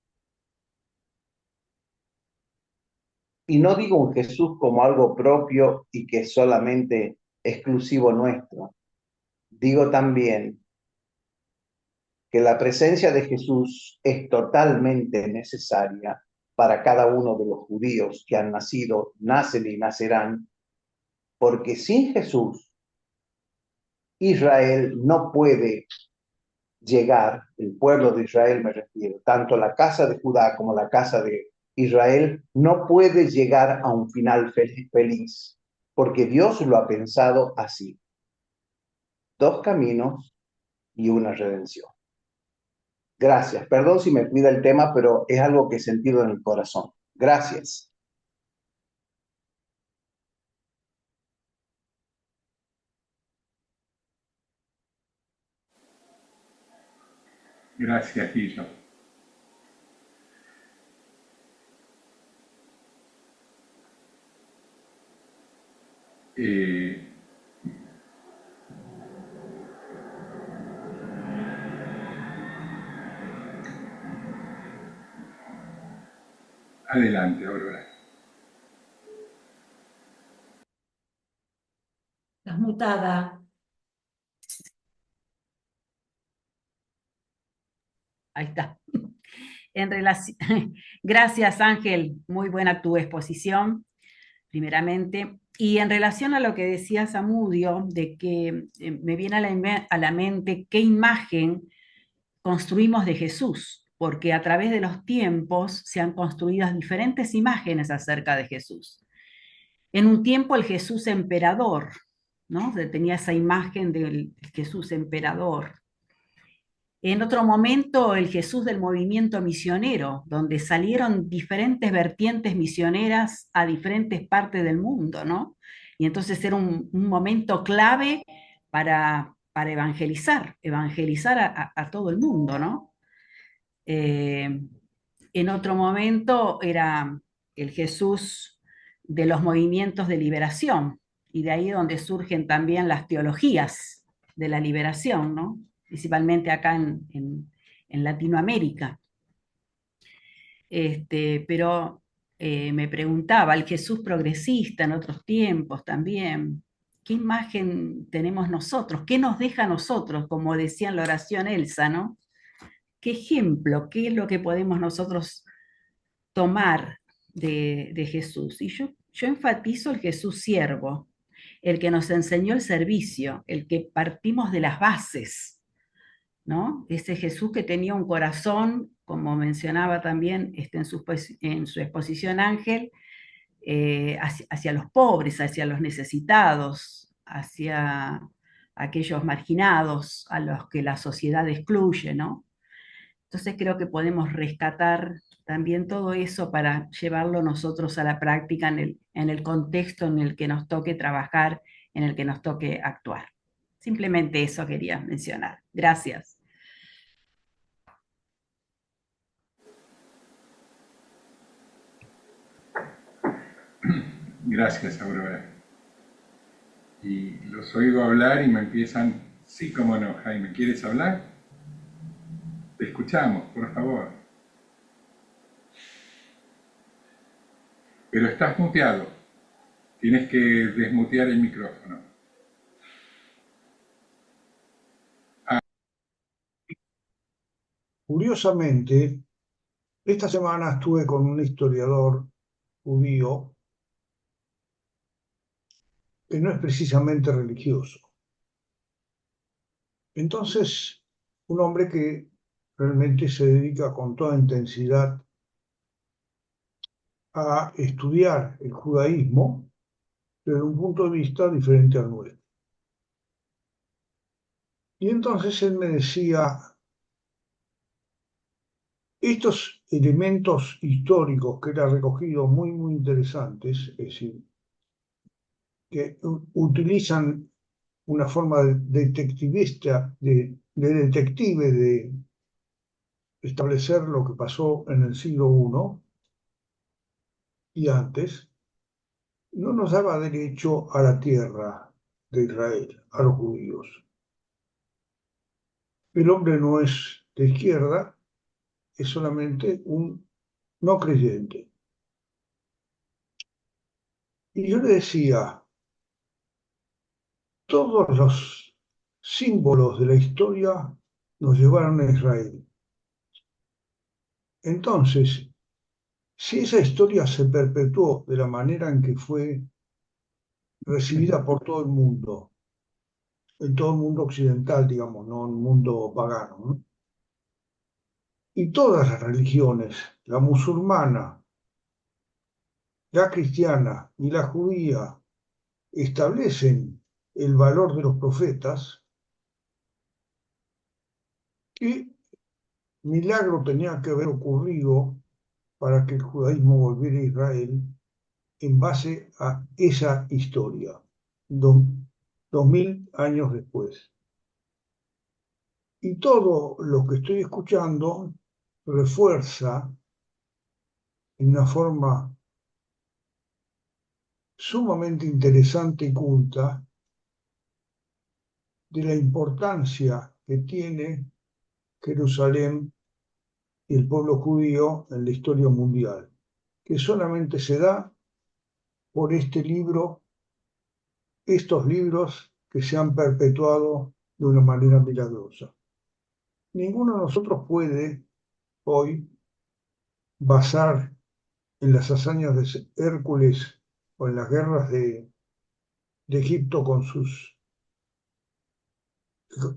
Y no digo un Jesús como algo propio y que es solamente exclusivo nuestro. Digo también que la presencia de Jesús es totalmente necesaria para cada uno de los judíos que han nacido, nacen y nacerán, porque sin Jesús, Israel no puede llegar, el pueblo de Israel me refiero, tanto la casa de Judá como la casa de Israel, no puede llegar a un final feliz, porque Dios lo ha pensado así: dos caminos y una redención. Gracias. Perdón si me cuida el tema, pero es algo que he sentido en el corazón. Gracias.
Gracias, Guillo. Adelante, Aurora.
Estás mutada.
Ahí está. En relación, gracias Ángel, muy buena tu exposición, primeramente. Y en relación a lo que decía Samudio, de que me viene a la mente qué imagen construimos de Jesús, porque a través de los tiempos se han construido diferentes imágenes acerca de Jesús. En un tiempo el Jesús emperador, ¿no? Tenía esa imagen del Jesús emperador. En otro momento, el Jesús del movimiento misionero, donde salieron diferentes vertientes misioneras a diferentes partes del mundo, ¿no? Y entonces era un momento clave para evangelizar a todo el mundo, ¿no? En otro momento era el Jesús de los movimientos de liberación, y de ahí donde surgen también las teologías de la liberación, ¿no? Principalmente acá en Latinoamérica. Pero me preguntaba, el Jesús progresista en otros tiempos también, ¿qué imagen tenemos nosotros? ¿Qué nos deja a nosotros? Como decía en la oración Elsa, ¿no? ¿Qué ejemplo, qué es lo que podemos nosotros tomar de Jesús? Y yo enfatizo el Jesús siervo, el que nos enseñó el servicio, el que partimos de las bases, ¿no? Ese Jesús que tenía un corazón, como mencionaba también en su exposición Ángel, hacia los pobres, hacia los necesitados, hacia aquellos marginados a los que la sociedad excluye, ¿no? Entonces creo que podemos rescatar también todo eso para llevarlo nosotros a la práctica en el contexto en el que nos toque trabajar, en el que nos toque actuar. Simplemente eso quería mencionar. Gracias.
Gracias, Aurora. Y los oigo hablar y me empiezan, sí, cómo no, Jaime, ¿quieres hablar? Te escuchamos, por favor. Pero estás muteado. Tienes que desmutear el micrófono.
Curiosamente, esta semana estuve con un historiador judío que no es precisamente religioso. Entonces, un hombre que realmente se dedica con toda intensidad a estudiar el judaísmo desde un punto de vista diferente al nuestro. Y entonces él me decía, estos elementos históricos que él ha recogido muy interesantes, es decir, que utilizan una forma detectivista, de detective, de establecer lo que pasó en el siglo I y antes, no nos daba derecho a la tierra de Israel, a los judíos. El hombre no es de izquierda, es solamente un no creyente. Y yo le decía, todos los símbolos de la historia nos llevaron a Israel. Entonces, si esa historia se perpetuó de la manera en que fue recibida por todo el mundo, en todo el mundo occidental, digamos, no en el mundo pagano, ¿no? Y todas las religiones, la musulmana, la cristiana y la judía, establecen el valor de los profetas, ¿qué milagro tenía que haber ocurrido para que el judaísmo volviera a Israel en base a esa historia, 2000 años después? Y todo lo que estoy escuchando refuerza en una forma sumamente interesante y culta de la importancia que tiene Jerusalén y el pueblo judío en la historia mundial, que solamente se da por este libro, estos libros que se han perpetuado de una manera milagrosa. ninguno de nosotros puede hoy basar en las hazañas de Hércules o en las guerras de Egipto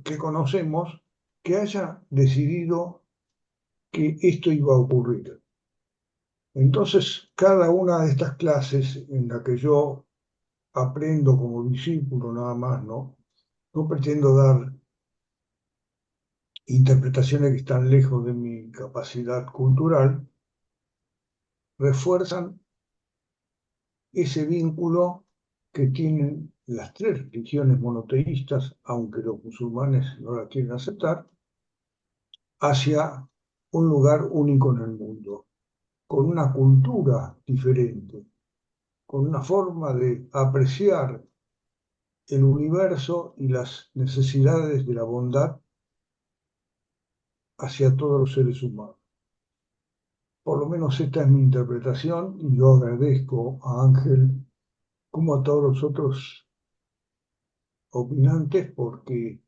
que conocemos, que haya decidido que esto iba a ocurrir. Entonces, cada una de estas clases en la que yo aprendo como discípulo nada más, ¿no? No pretendo dar interpretaciones que están lejos de mi capacidad cultural, refuerzan ese vínculo que tienen las tres religiones monoteístas, aunque los musulmanes no la quieren aceptar, hacia un lugar único en el mundo, con una cultura diferente, con una forma de apreciar el universo y las necesidades de la bondad hacia todos los seres humanos. Por lo menos esta es mi interpretación y yo agradezco a Ángel como a todos los otros opinantes porque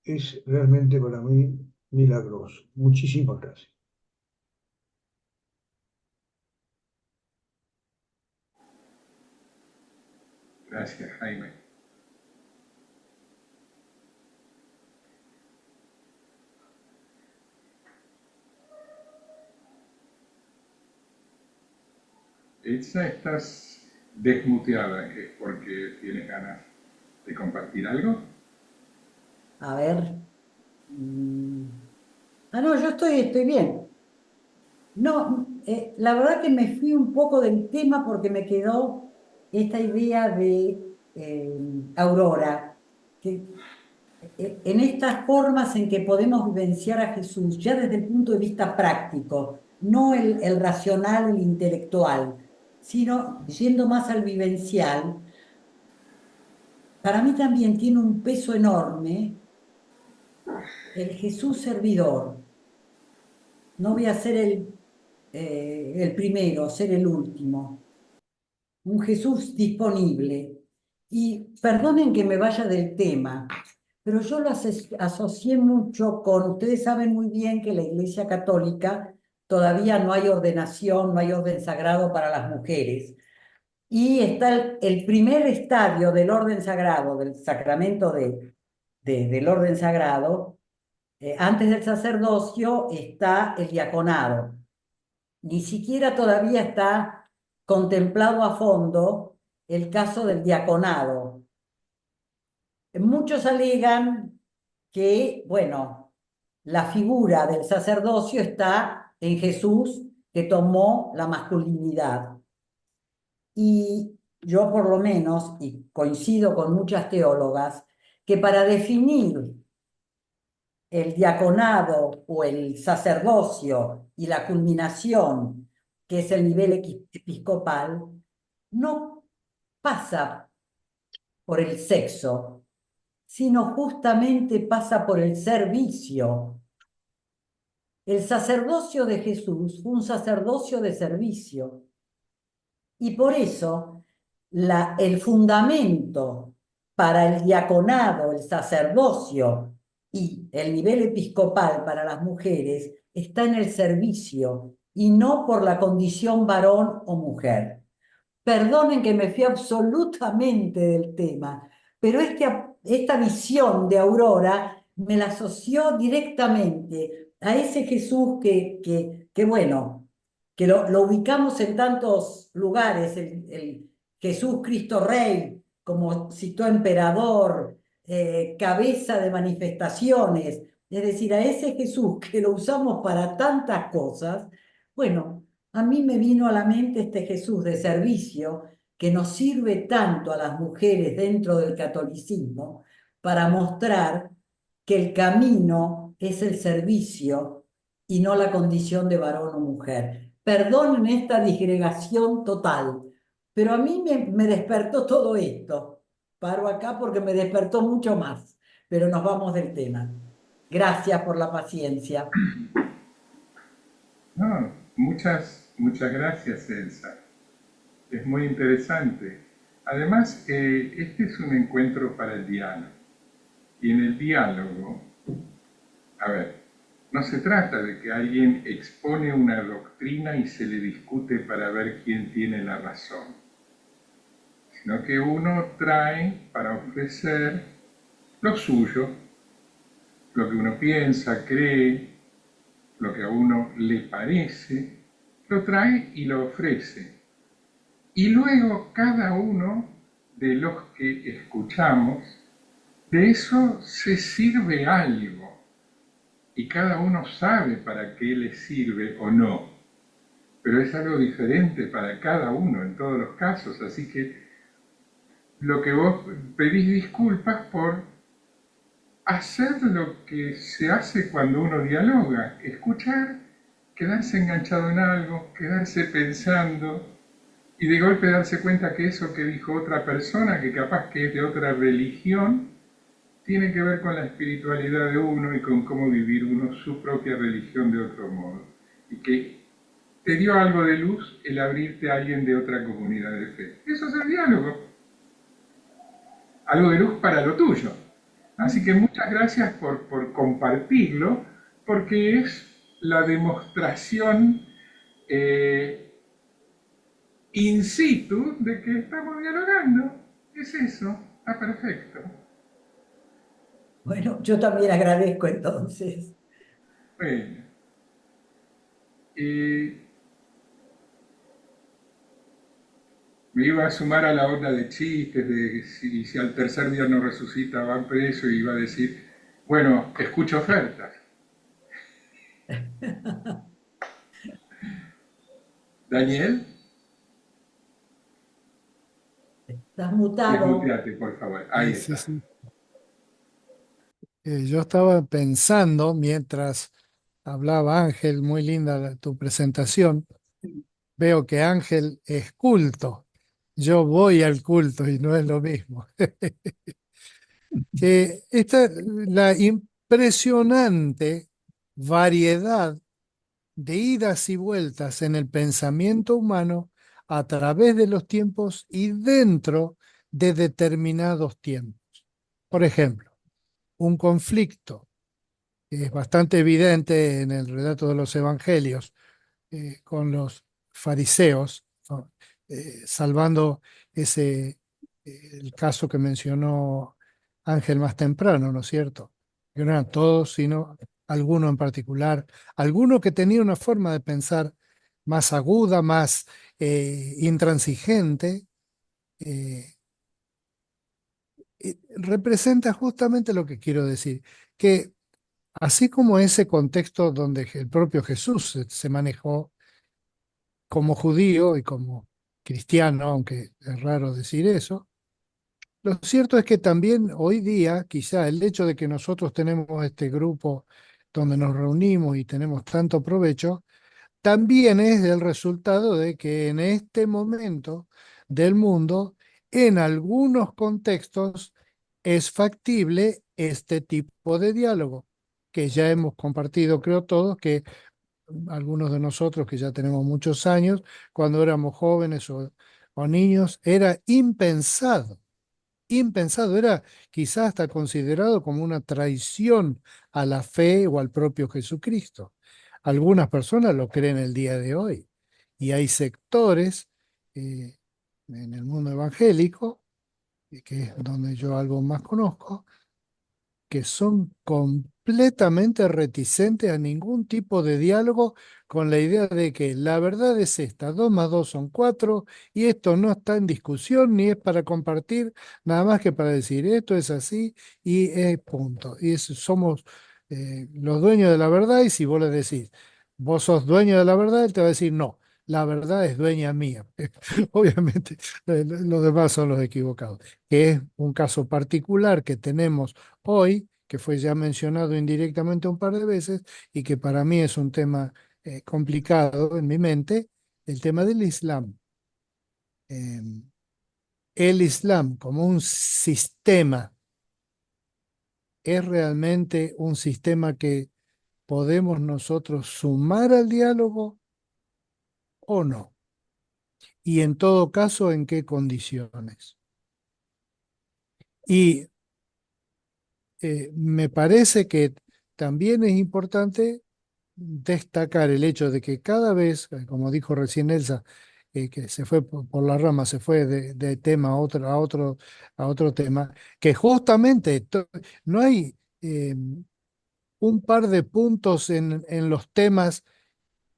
es realmente para mí milagroso. Muchísimas gracias.
Gracias, Jaime. Elsa, estás desmuteada, ¿es porque tienes ganas de compartir algo?
A ver. No, yo estoy bien. No, la verdad que me fui un poco del tema porque me quedó esta idea de Aurora, que en estas formas en que podemos vivenciar a Jesús, ya desde el punto de vista práctico, no el racional, el intelectual, sino yendo más al vivencial, para mí también tiene un peso enorme el Jesús servidor. No voy a ser el primero, ser el último. Un Jesús disponible. Y perdonen que me vaya del tema, pero yo lo asocié mucho con, ustedes saben muy bien que la Iglesia Católica todavía no hay ordenación, no hay orden sagrado para las mujeres. Y está el primer estadio del orden sagrado, del sacramento del orden sagrado, antes del sacerdocio está el diaconado. Ni siquiera todavía está contemplado a fondo el caso del diaconado. Muchos alegan que, bueno, la figura del sacerdocio está en Jesús, que tomó la masculinidad. Y yo por lo menos, y coincido con muchas teólogas, que para definir el diaconado o el sacerdocio y la culminación, que es el nivel episcopal, no pasa por el sexo, sino justamente pasa por el servicio. El sacerdocio de Jesús fue un sacerdocio de servicio. Y por eso el fundamento para el diaconado, el sacerdocio y el nivel episcopal para las mujeres está en el servicio y no por la condición varón o mujer. Perdonen que me fui absolutamente del tema, pero esta visión de Aurora me la asoció directamente a ese Jesús que bueno, que lo ubicamos en tantos lugares, el Jesús Cristo Rey, como citó emperador, cabeza de manifestaciones, es decir, a ese Jesús que lo usamos para tantas cosas, bueno, a mí me vino a la mente este Jesús de servicio que nos sirve tanto a las mujeres dentro del catolicismo para mostrar que el camino es el servicio y no la condición de varón o mujer. Perdonen esta disgregación total, pero a mí me despertó todo esto. Paro acá porque me despertó mucho más, pero nos vamos del tema. Gracias por la paciencia.
No, muchas gracias, Elsa. Es muy interesante. Además, este es un encuentro para el diálogo. Y en el diálogo A ver, no se trata de que alguien expone una doctrina y se le discute para ver quién tiene la razón, sino que uno trae para ofrecer lo suyo, lo que uno piensa, cree, lo que a uno le parece, lo trae y lo ofrece. Y luego cada uno de los que escuchamos, de eso se sirve algo. Y cada uno sabe para qué le sirve o no. Pero es algo diferente para cada uno en todos los casos. Así que lo que vos pedís disculpas por hacer lo que se hace cuando uno dialoga, escuchar, quedarse enganchado en algo, quedarse pensando y de golpe darse cuenta que eso que dijo otra persona, que capaz que es de otra religión, tiene que ver con la espiritualidad de uno y con cómo vivir uno su propia religión de otro modo. Y que te dio algo de luz el abrirte a alguien de otra comunidad de fe. Eso es el diálogo. Algo de luz para lo tuyo. Así que muchas gracias por compartirlo, porque es la demostración in situ de que estamos dialogando. Es eso, está perfecto.
Bueno, yo también agradezco entonces.
Bueno, eh, me iba a sumar a la onda de chistes, de si al tercer día no resucita, van preso, y iba a decir, bueno, escucho ofertas. Daniel,
Estás mutado.
desmuteate, por favor. Ahí
Sí,
está.
sí. Yo estaba pensando mientras hablaba Ángel, muy linda tu presentación. Veo que Ángel es culto. Yo voy al culto y no es lo mismo. Que la impresionante variedad de idas y vueltas en el pensamiento humano a través de los tiempos y dentro de determinados tiempos. Por ejemplo, un conflicto que es bastante evidente en el relato de los evangelios con los fariseos, ¿no? Salvando el caso que mencionó Ángel más temprano, ¿no es cierto? Que no eran todos, sino alguno en particular, alguno que tenía una forma de pensar más aguda, más intransigente, eh, representa justamente lo que quiero decir, que así como ese contexto donde el propio Jesús se manejó como judío y como cristiano, aunque es raro decir eso, lo cierto es que también hoy día, quizá el hecho de que nosotros tenemos este grupo donde nos reunimos y tenemos tanto provecho, también es el resultado de que en este momento del mundo, en algunos contextos, es factible este tipo de diálogo, que ya hemos compartido, creo todos, que algunos de nosotros que ya tenemos muchos años, cuando éramos jóvenes o niños, era impensado, era quizás hasta considerado como una traición a la fe o al propio Jesucristo. Algunas personas lo creen el día de hoy y hay sectores en el mundo evangélico, que es donde yo algo más conozco, que son completamente reticentes a ningún tipo de diálogo con la idea de que la verdad es esta, 2 más 2 son 4 y esto no está en discusión ni es para compartir, nada más que para decir esto es así y es punto. Y somos los dueños de la verdad y si vos le decís, vos sos dueño de la verdad, él te va a decir no. La verdad es dueña mía. Obviamente, los demás son los equivocados, que es un caso particular que tenemos hoy, que fue ya mencionado indirectamente un par de veces y que para mí es un tema complicado en mi mente, el tema del Islam. Eh, el Islam como un sistema es realmente un sistema que podemos nosotros sumar al diálogo o no. Y en todo caso, ¿en qué condiciones? Y me parece que también es importante destacar el hecho de que cada vez, como dijo recién Elsa, que se fue por la rama, se fue de tema a otro tema, que justamente no hay un par de puntos en los temas,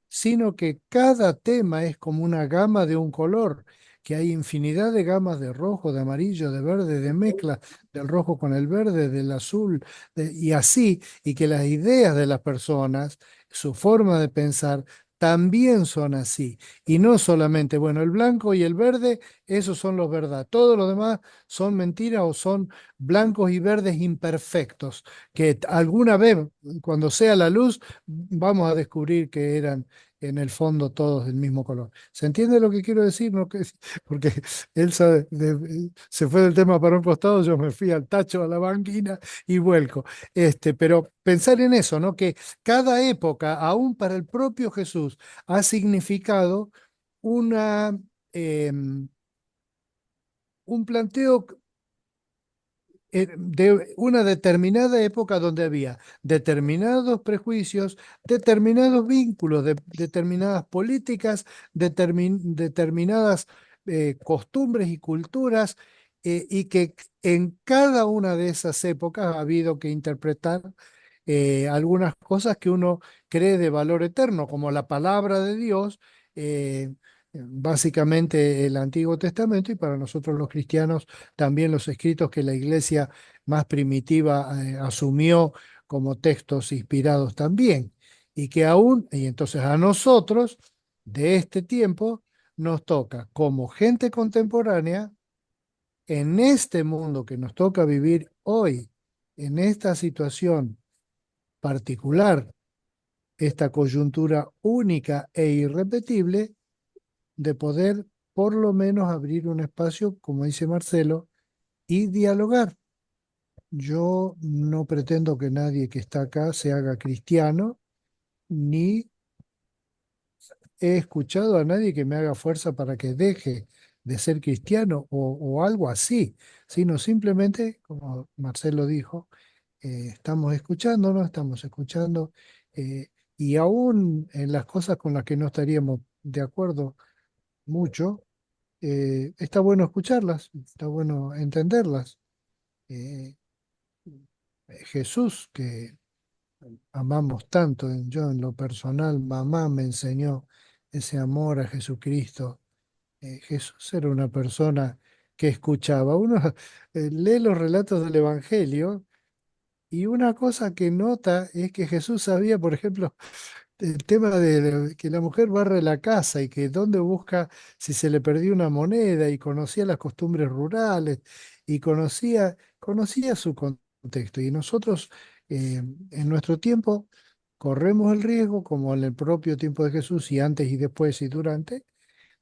sino que cada tema es como una gama de un color, que hay infinidad de gamas de rojo, de amarillo, de verde, de mezcla del rojo con el verde, del azul, y así, y que las ideas de las personas, su forma de pensar, también son así. Y no solamente, bueno, el blanco y el verde, esos son los verdad. Todos los demás son mentiras o son blancos y verdes imperfectos, que alguna vez, cuando sea la luz, vamos a descubrir que eran en el fondo todos del mismo color. ¿Se entiende lo que quiero decir? ¿No? Porque Elsa se fue del tema para un costado, yo me fui al tacho, a la banquina y vuelco. Pero pensar en eso, ¿no? Que cada época, aún para el propio Jesús, ha significado una, un planteo de una determinada época donde había determinados prejuicios, determinados vínculos, determinadas políticas, determinadas costumbres y culturas, y que en cada una de esas épocas ha habido que interpretar algunas cosas que uno cree de valor eterno, como la palabra de Dios. Básicamente el Antiguo Testamento y para nosotros los cristianos también los escritos que la iglesia más primitiva asumió como textos inspirados también, y que aún, y entonces a nosotros de este tiempo nos toca como gente contemporánea, en este mundo que nos toca vivir hoy, en esta situación particular, esta coyuntura única e irrepetible, de poder por lo menos abrir un espacio, como dice Marcelo, y dialogar. Yo no pretendo que nadie que está acá se haga cristiano, ni he escuchado a nadie que me haga fuerza para que deje de ser cristiano o algo así, sino simplemente, como Marcelo dijo, estamos escuchándonos, estamos escuchando, eh, y aún en las cosas con las que no estaríamos de acuerdo mucho, está bueno escucharlas, está bueno entenderlas. Eh, Jesús, que amamos tanto, yo en lo personal, mamá me enseñó ese amor a Jesucristo. Jesús era una persona que escuchaba. Uno lee los relatos del Evangelio y una cosa que nota es que Jesús sabía, por ejemplo, el tema de que la mujer barre la casa y que dónde busca si se le perdió una moneda, y conocía las costumbres rurales y conocía su contexto. Y nosotros en nuestro tiempo corremos el riesgo, como en el propio tiempo de Jesús y antes y después y durante,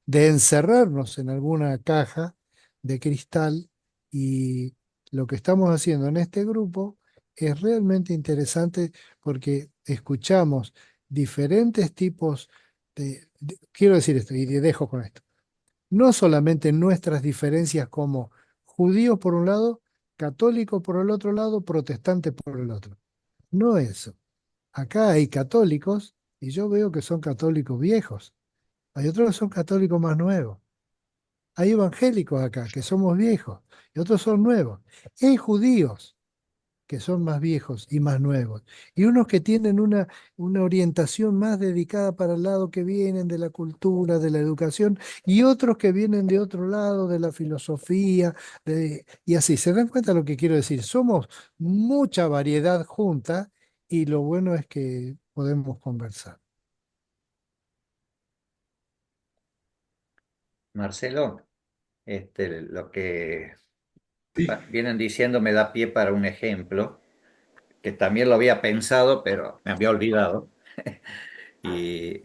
de encerrarnos en alguna caja de cristal, y lo que estamos haciendo en este grupo es realmente interesante porque escuchamos diferentes tipos quiero decir esto y dejo con esto, no solamente nuestras diferencias como judíos por un lado, católicos por el otro lado, protestantes por el otro, no eso. Acá hay católicos y yo veo que son católicos viejos, hay otros que son católicos más nuevos. Hay evangélicos acá, que somos viejos, y otros son nuevos. Y hay judíos, que son más viejos y más nuevos. Y unos que tienen una orientación más dedicada para el lado que vienen de la cultura, de la educación, y otros que vienen de otro lado, de la filosofía, y así. ¿Se dan cuenta lo que quiero decir? Somos mucha variedad junta y lo bueno es que podemos conversar.
Marcelo, lo que
Sí,
vienen diciendo me da pie para un ejemplo, que también lo había pensado, pero me había olvidado. Y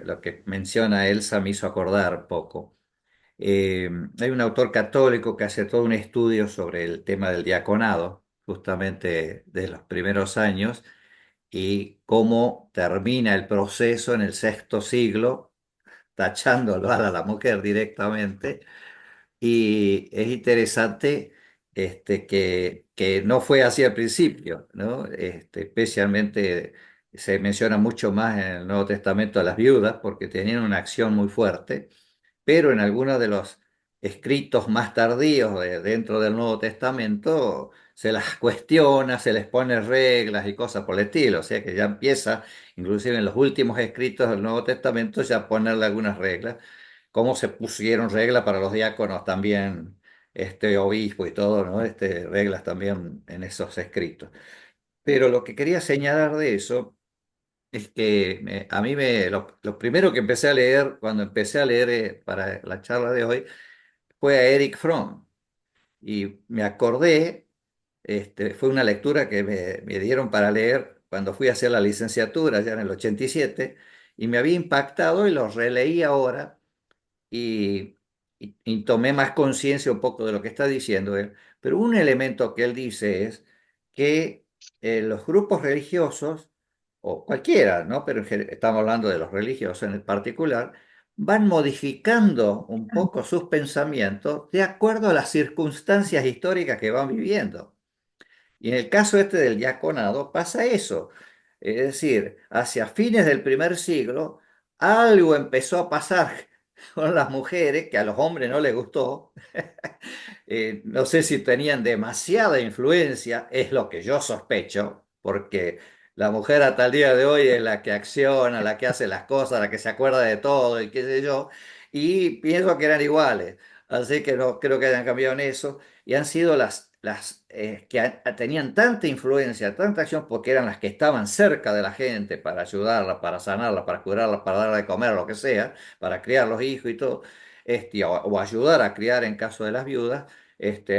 lo que menciona Elsa me hizo acordar poco. Hay un autor católico que hace todo un estudio sobre el tema del diaconado, justamente de los primeros años, y cómo termina el proceso en el sexto siglo, tachándolo a la mujer directamente. Y es interesante que no fue así al principio, ¿no? Especialmente se menciona mucho más en el Nuevo Testamento a las viudas porque tenían una acción muy fuerte, pero en algunos de los escritos más tardíos dentro del Nuevo Testamento se las cuestiona, se les pone reglas y cosas por el estilo, o sea que ya empieza, inclusive en los últimos escritos del Nuevo Testamento, ya a ponerle algunas reglas, como se pusieron reglas para los diáconos también, obispo y todo, ¿no? Reglas también en esos escritos. Pero lo que quería señalar de eso es que a mí lo primero que empecé a leer, cuando empecé a leer para la charla de hoy, fue a Eric Fromm. Y me acordé, fue una lectura que me dieron para leer cuando fui a hacer la licenciatura, ya en el 87, y me había impactado y lo releí ahora y, y tomé más conciencia un poco de lo que está diciendo él. Pero un elemento que él dice es que los grupos religiosos, o cualquiera, ¿no? Pero estamos hablando de los religiosos en el particular, van modificando un poco sus pensamientos de acuerdo a las circunstancias históricas que van viviendo. Y en el caso del diaconado pasa eso. Es decir, hacia fines del primer siglo, algo empezó a pasar con las mujeres que a los hombres no les gustó. No sé si tenían demasiada influencia, es lo que yo sospecho, porque la mujer hasta el día de hoy es la que acciona, la que hace las cosas, la que se acuerda de todo y qué sé yo, y pienso que eran iguales, así que no creo que hayan cambiado en eso, y han sido las que tenían tanta influencia, tanta acción, porque eran las que estaban cerca de la gente para ayudarla, para sanarla, para curarla, para darle de comer, lo que sea, para criar los hijos y todo, o ayudar a criar en caso de las viudas,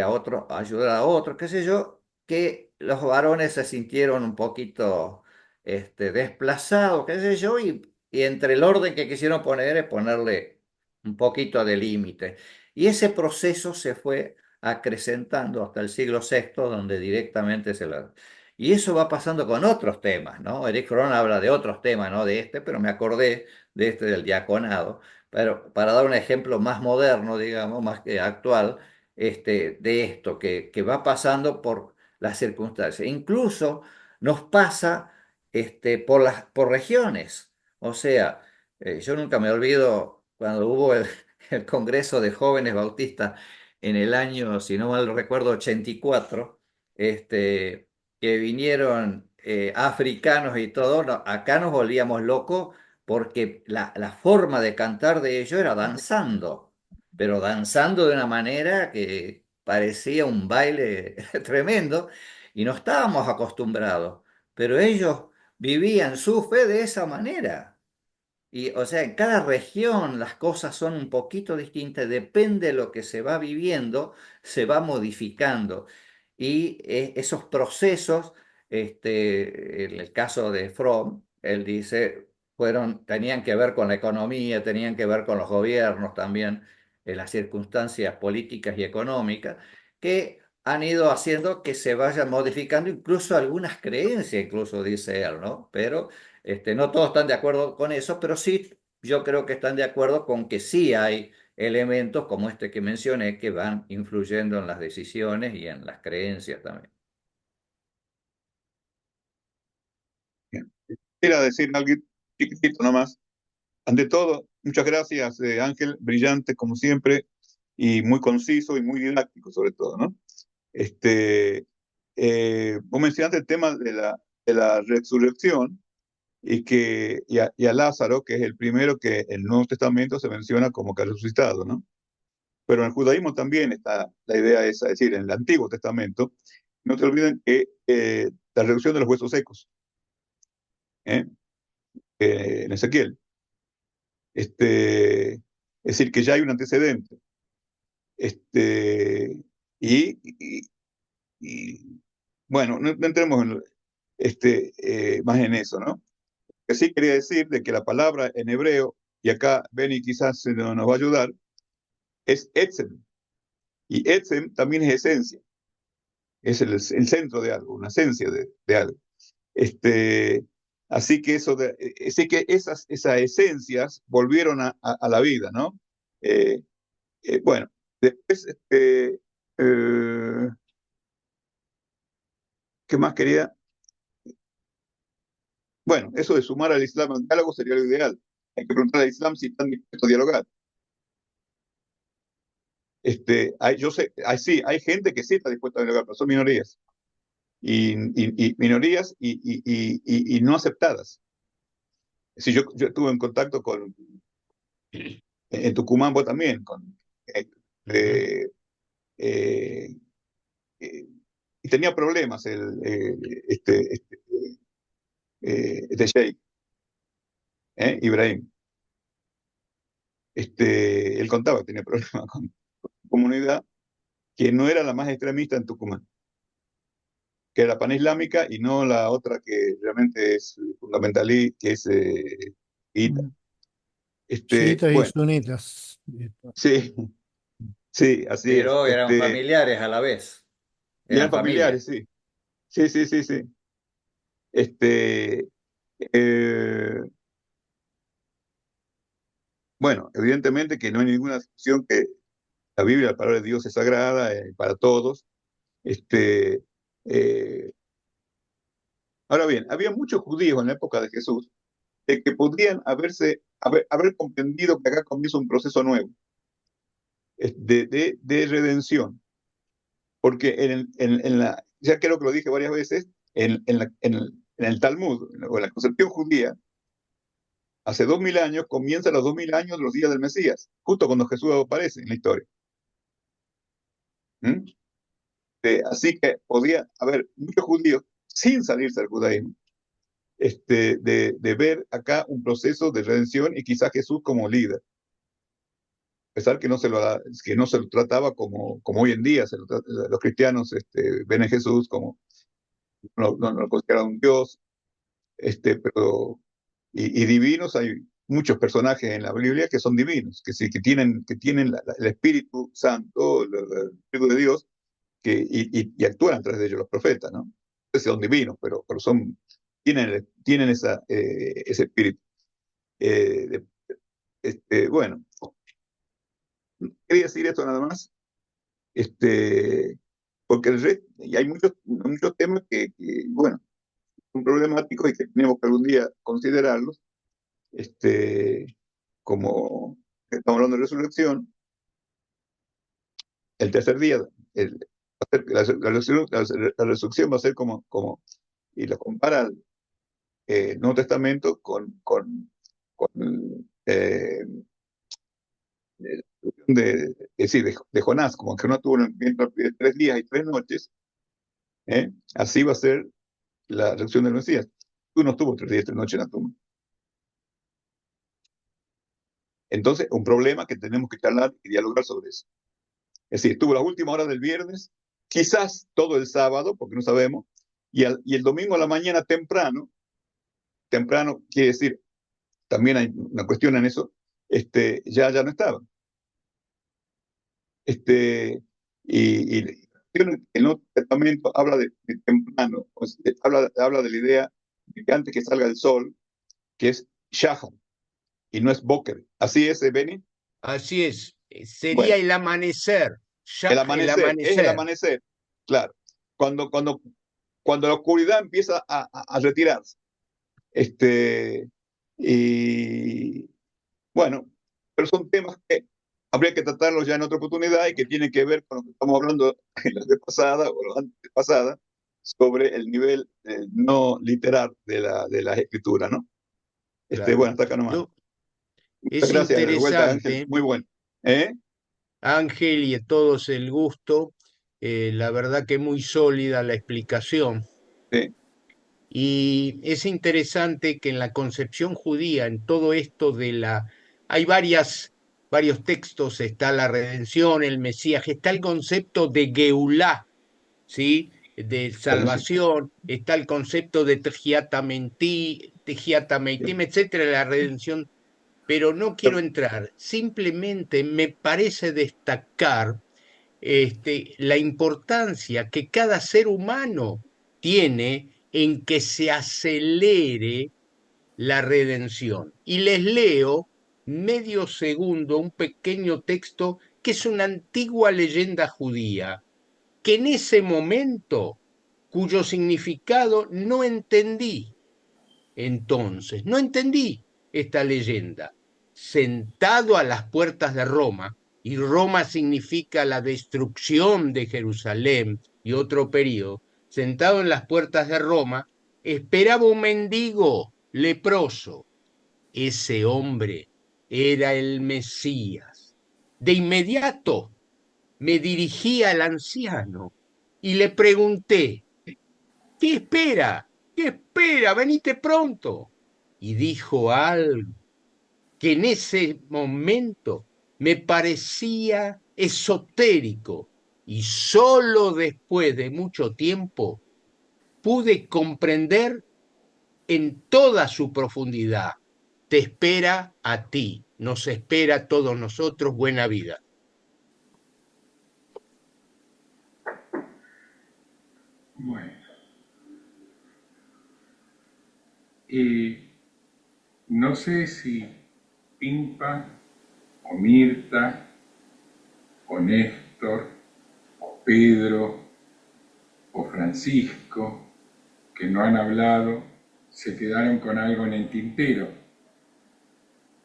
a otro, ayudar a otros, qué sé yo, que los varones se sintieron un poquito desplazados, qué sé yo, y entre el orden que quisieron poner es ponerle un poquito de límite. Y ese proceso se fue acrecentando hasta el siglo sexto, donde directamente se lo... Y eso va pasando con otros temas, ¿no? Eric Fromm habla de otros temas, no de pero me acordé de del diaconado. Pero para dar un ejemplo más moderno, digamos, más que actual, de esto que va pasando por las circunstancias. Incluso nos pasa por regiones. O sea, yo nunca me olvido cuando hubo el Congreso de Jóvenes Bautistas en el año, si no mal recuerdo, 84, que vinieron africanos y todo, acá nos volvíamos locos porque la forma de cantar de ellos era danzando, pero danzando de una manera que parecía un baile tremendo y no estábamos acostumbrados, pero ellos vivían su fe de esa manera. Y, o sea, en cada región las cosas son un poquito distintas, depende de lo que se va viviendo, se va modificando. Y esos procesos, en el caso de Fromm, él dice, tenían que ver con la economía, tenían que ver con los gobiernos también, las circunstancias políticas y económicas, que han ido haciendo que se vayan modificando incluso algunas creencias, incluso dice él, ¿no? Pero no todos están de acuerdo con eso, pero sí, yo creo que están de acuerdo con que sí hay elementos como este que mencioné que van influyendo en las decisiones y en las creencias también.
Bien. Quisiera decir algo chiquitito nomás. Ante todo, muchas gracias, Ángel, brillante como siempre, y muy conciso y muy didáctico sobre todo, ¿no? Vos mencionaste el tema de la resurrección y a Lázaro, que es el primero que en el Nuevo Testamento se menciona como que ha resucitado, ¿no? Pero en el judaísmo también está la idea esa, es decir, en el Antiguo Testamento, no te olviden que la reducción de los huesos secos, ¿eh? En Ezequiel. Es decir, que ya hay un antecedente. Este, y, y, y, bueno, no entremos más en eso, ¿no? Que sí quería decir de que la palabra en hebreo, y acá Benny quizás nos va a ayudar, es etzem. Y etzem también es esencia, es el centro de algo, una esencia de algo. Este, así que esas esencias volvieron a la vida, ¿no? Bueno, después, ¿qué más quería? Bueno, eso de sumar al Islam al diálogo sería lo ideal. Hay que preguntar al Islam si están dispuestos a dialogar. Yo sé, sí, hay gente que sí está dispuesta a dialogar, pero son minorías. Y minorías y no aceptadas. Si yo estuve en contacto en Tucumán vos también, eh, eh, eh, y tenía problemas este sheikh, Ibrahim. Él contaba que tenía problemas con su comunidad, que no era la más extremista en Tucumán, que era la panislámica y no la otra que realmente es fundamentalista, que es chiita.
Chiitas y
Bueno,
sunitas.
sí, sí, así es.
Pero eran familiares a la vez.
Y eran
Eran familia.
familiares, sí. Sí, sí, sí, sí. Eh, bueno, evidentemente que no hay ninguna discusión que la Biblia, la palabra de Dios es sagrada para todos. Este, eh, Ahora bien, había muchos judíos en la época de Jesús que podrían haber comprendido que acá comienza un proceso nuevo de redención. Porque ya creo que lo dije varias veces, en el Talmud, o en la concepción judía, hace 2000 años, comienzan los 2000 años de los días del Mesías, justo cuando Jesús aparece en la historia. ¿Mm? Así que podía haber muchos judíos, sin salirse del judaísmo, de ver acá un proceso de redención y quizás Jesús como líder. A pesar que no se lo trataba como hoy en día, los cristianos ven a Jesús como, no lo consideran un Dios, pero y divinos, hay muchos personajes en la Biblia que son divinos, que sí, que tienen el Espíritu Santo, el Espíritu de Dios, y actúan a través de ellos los profetas, ¿no? Entonces son divinos, pero tienen ese espíritu. Bueno, quería decir esto nada más, porque y hay muchos temas bueno, son problemáticos y que tenemos que algún día considerarlos, como estamos hablando de resurrección, el tercer día, la resurrección va a ser y lo compara el Nuevo Testamento con de Jonás, como que no tuvo un viento de 3 días y 3 noches, así va a ser la resurrección del Mesías. Tú no estuvo 3 días y 3 noches en la tumba. Entonces, un problema que tenemos que charlar y dialogar sobre eso. Es decir, estuvo las últimas horas del viernes, quizás todo el sábado, porque no sabemos, y el domingo a la mañana temprano quiere decir, también hay una cuestión en eso, ya no estaba. Y el Nuevo Testamento habla de temprano, habla de la idea de que antes que salga el sol, que es Shahar, y no es Boker. ¿Así es, Benny?
Así es, sería
Bueno,
el amanecer,
el
el
amanecer, es el amanecer, claro. Cuando la oscuridad empieza a retirarse. Y bueno, pero son temas que habría que tratarlos ya en otra oportunidad y que tienen que ver con lo que estamos hablando en la vez pasada o la antepasada sobre el nivel no literal de la escritura, ¿no?
Claro.
Bueno, hasta acá nomás. Muchas
Es
gracias de vuelta, Ángel.
interesante,
Muy bueno. ¿Eh?
Ángel, y a todos el gusto. La verdad que muy sólida la explicación.
Sí.
Y es interesante que en la concepción judía, en todo esto hay varios textos, está la redención, el Mesías, está el concepto de Geulá, ¿sí? De salvación, está el concepto de Tejiata Meitim, etcétera, la redención, pero no quiero entrar, simplemente me parece destacar la importancia que cada ser humano tiene en que se acelere la redención. Y les leo medio segundo un pequeño texto que es una antigua leyenda judía, que en ese momento, cuyo significado no entendí. Entonces, no entendí esta leyenda. Sentado a las puertas de Roma, y Roma significa la destrucción de Jerusalén y otro periodo, sentado en las puertas de Roma, esperaba un mendigo leproso. Ese hombre era el Mesías. De inmediato me dirigí al anciano y le pregunté, ¿qué espera? ¿Qué espera? Venite pronto. Y dijo algo que en ese momento me parecía esotérico, y solo después de mucho tiempo pude comprender en toda su profundidad. Te espera a ti, nos espera a todos nosotros buena vida.
Bueno, no sé si Pimpa o Mirta o Néstor o Pedro o Francisco, que no han hablado, se quedaron con algo en el tintero.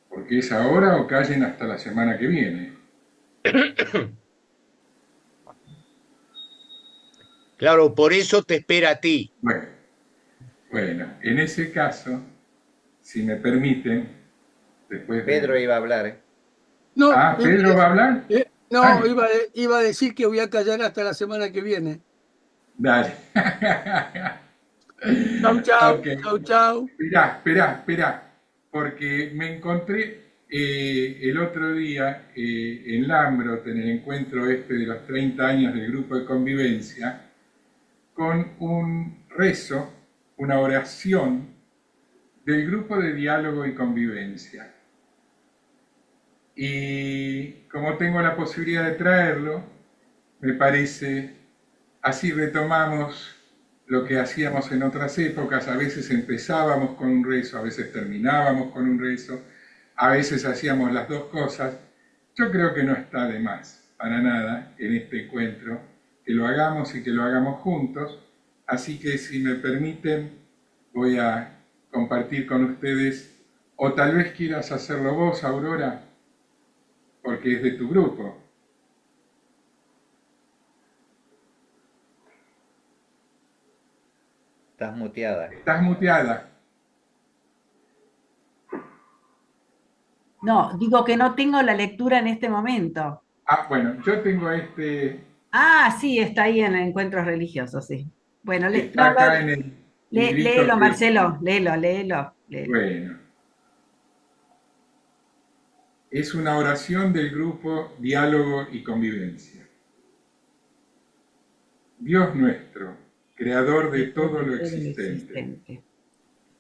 Porque es ahora o callen hasta la semana que viene.
Claro, por eso te espera a ti.
Bueno, en ese caso, si me permiten, después de...
Pedro iba a hablar, ¿eh?
No,
¿Pedro va a hablar?
no,
Ay.
iba a decir que voy a callar hasta la semana que viene.
Dale.
Chau, chau,
Ok.
chau, chau.
Esperá, porque me encontré el otro día en Lambros, en el encuentro este de los 30 años del grupo de convivencia, con un rezo, una oración del grupo de diálogo y convivencia. Y como tengo la posibilidad de traerlo, me parece, así retomamos lo que hacíamos en otras épocas. A veces empezábamos con un rezo, a veces terminábamos con un rezo, a veces hacíamos las dos cosas. Yo creo que no está de más, para nada, en este encuentro, que lo hagamos y que lo hagamos juntos. Así que, si me permiten, voy a compartir con ustedes, o tal vez quieras hacerlo vos, Aurora, porque es de tu grupo.
Estás muteada.
Estás muteada.
No, digo que no tengo la lectura en este momento.
Ah, bueno, yo tengo este...
Ah, sí, está ahí en Encuentros Religiosos, sí. Bueno,
Está acá en el librito
léelo,
que...
Marcelo, léelo.
Bueno. Es una oración del grupo Diálogo y Convivencia. Dios nuestro, creador de todo lo existente.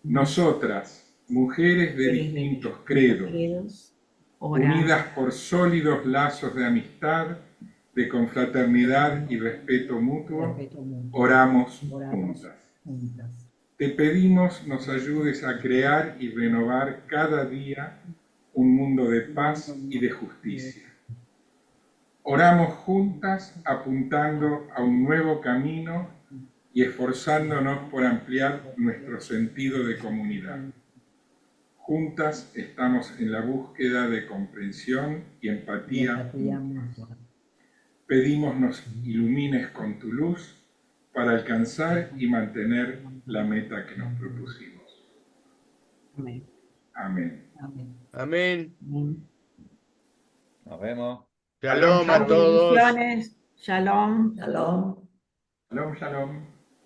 Nosotras, mujeres de distintos credos, unidas por sólidos lazos de amistad, de confraternidad y respeto mutuo, oramos juntas. Te pedimos nos ayudes a crear y renovar cada día un mundo de paz y de justicia. Oramos juntas apuntando a un nuevo camino y esforzándonos por ampliar nuestro sentido de comunidad. Juntas estamos en la búsqueda de comprensión y empatía. Pedimos nos ilumines con tu luz para alcanzar y mantener la meta que nos propusimos.
Amén.
Amén.
Amén.
Nos vemos.
Shalom a todos.
Bendiciones. Shalom.
Shalom.
Shalom, shalom.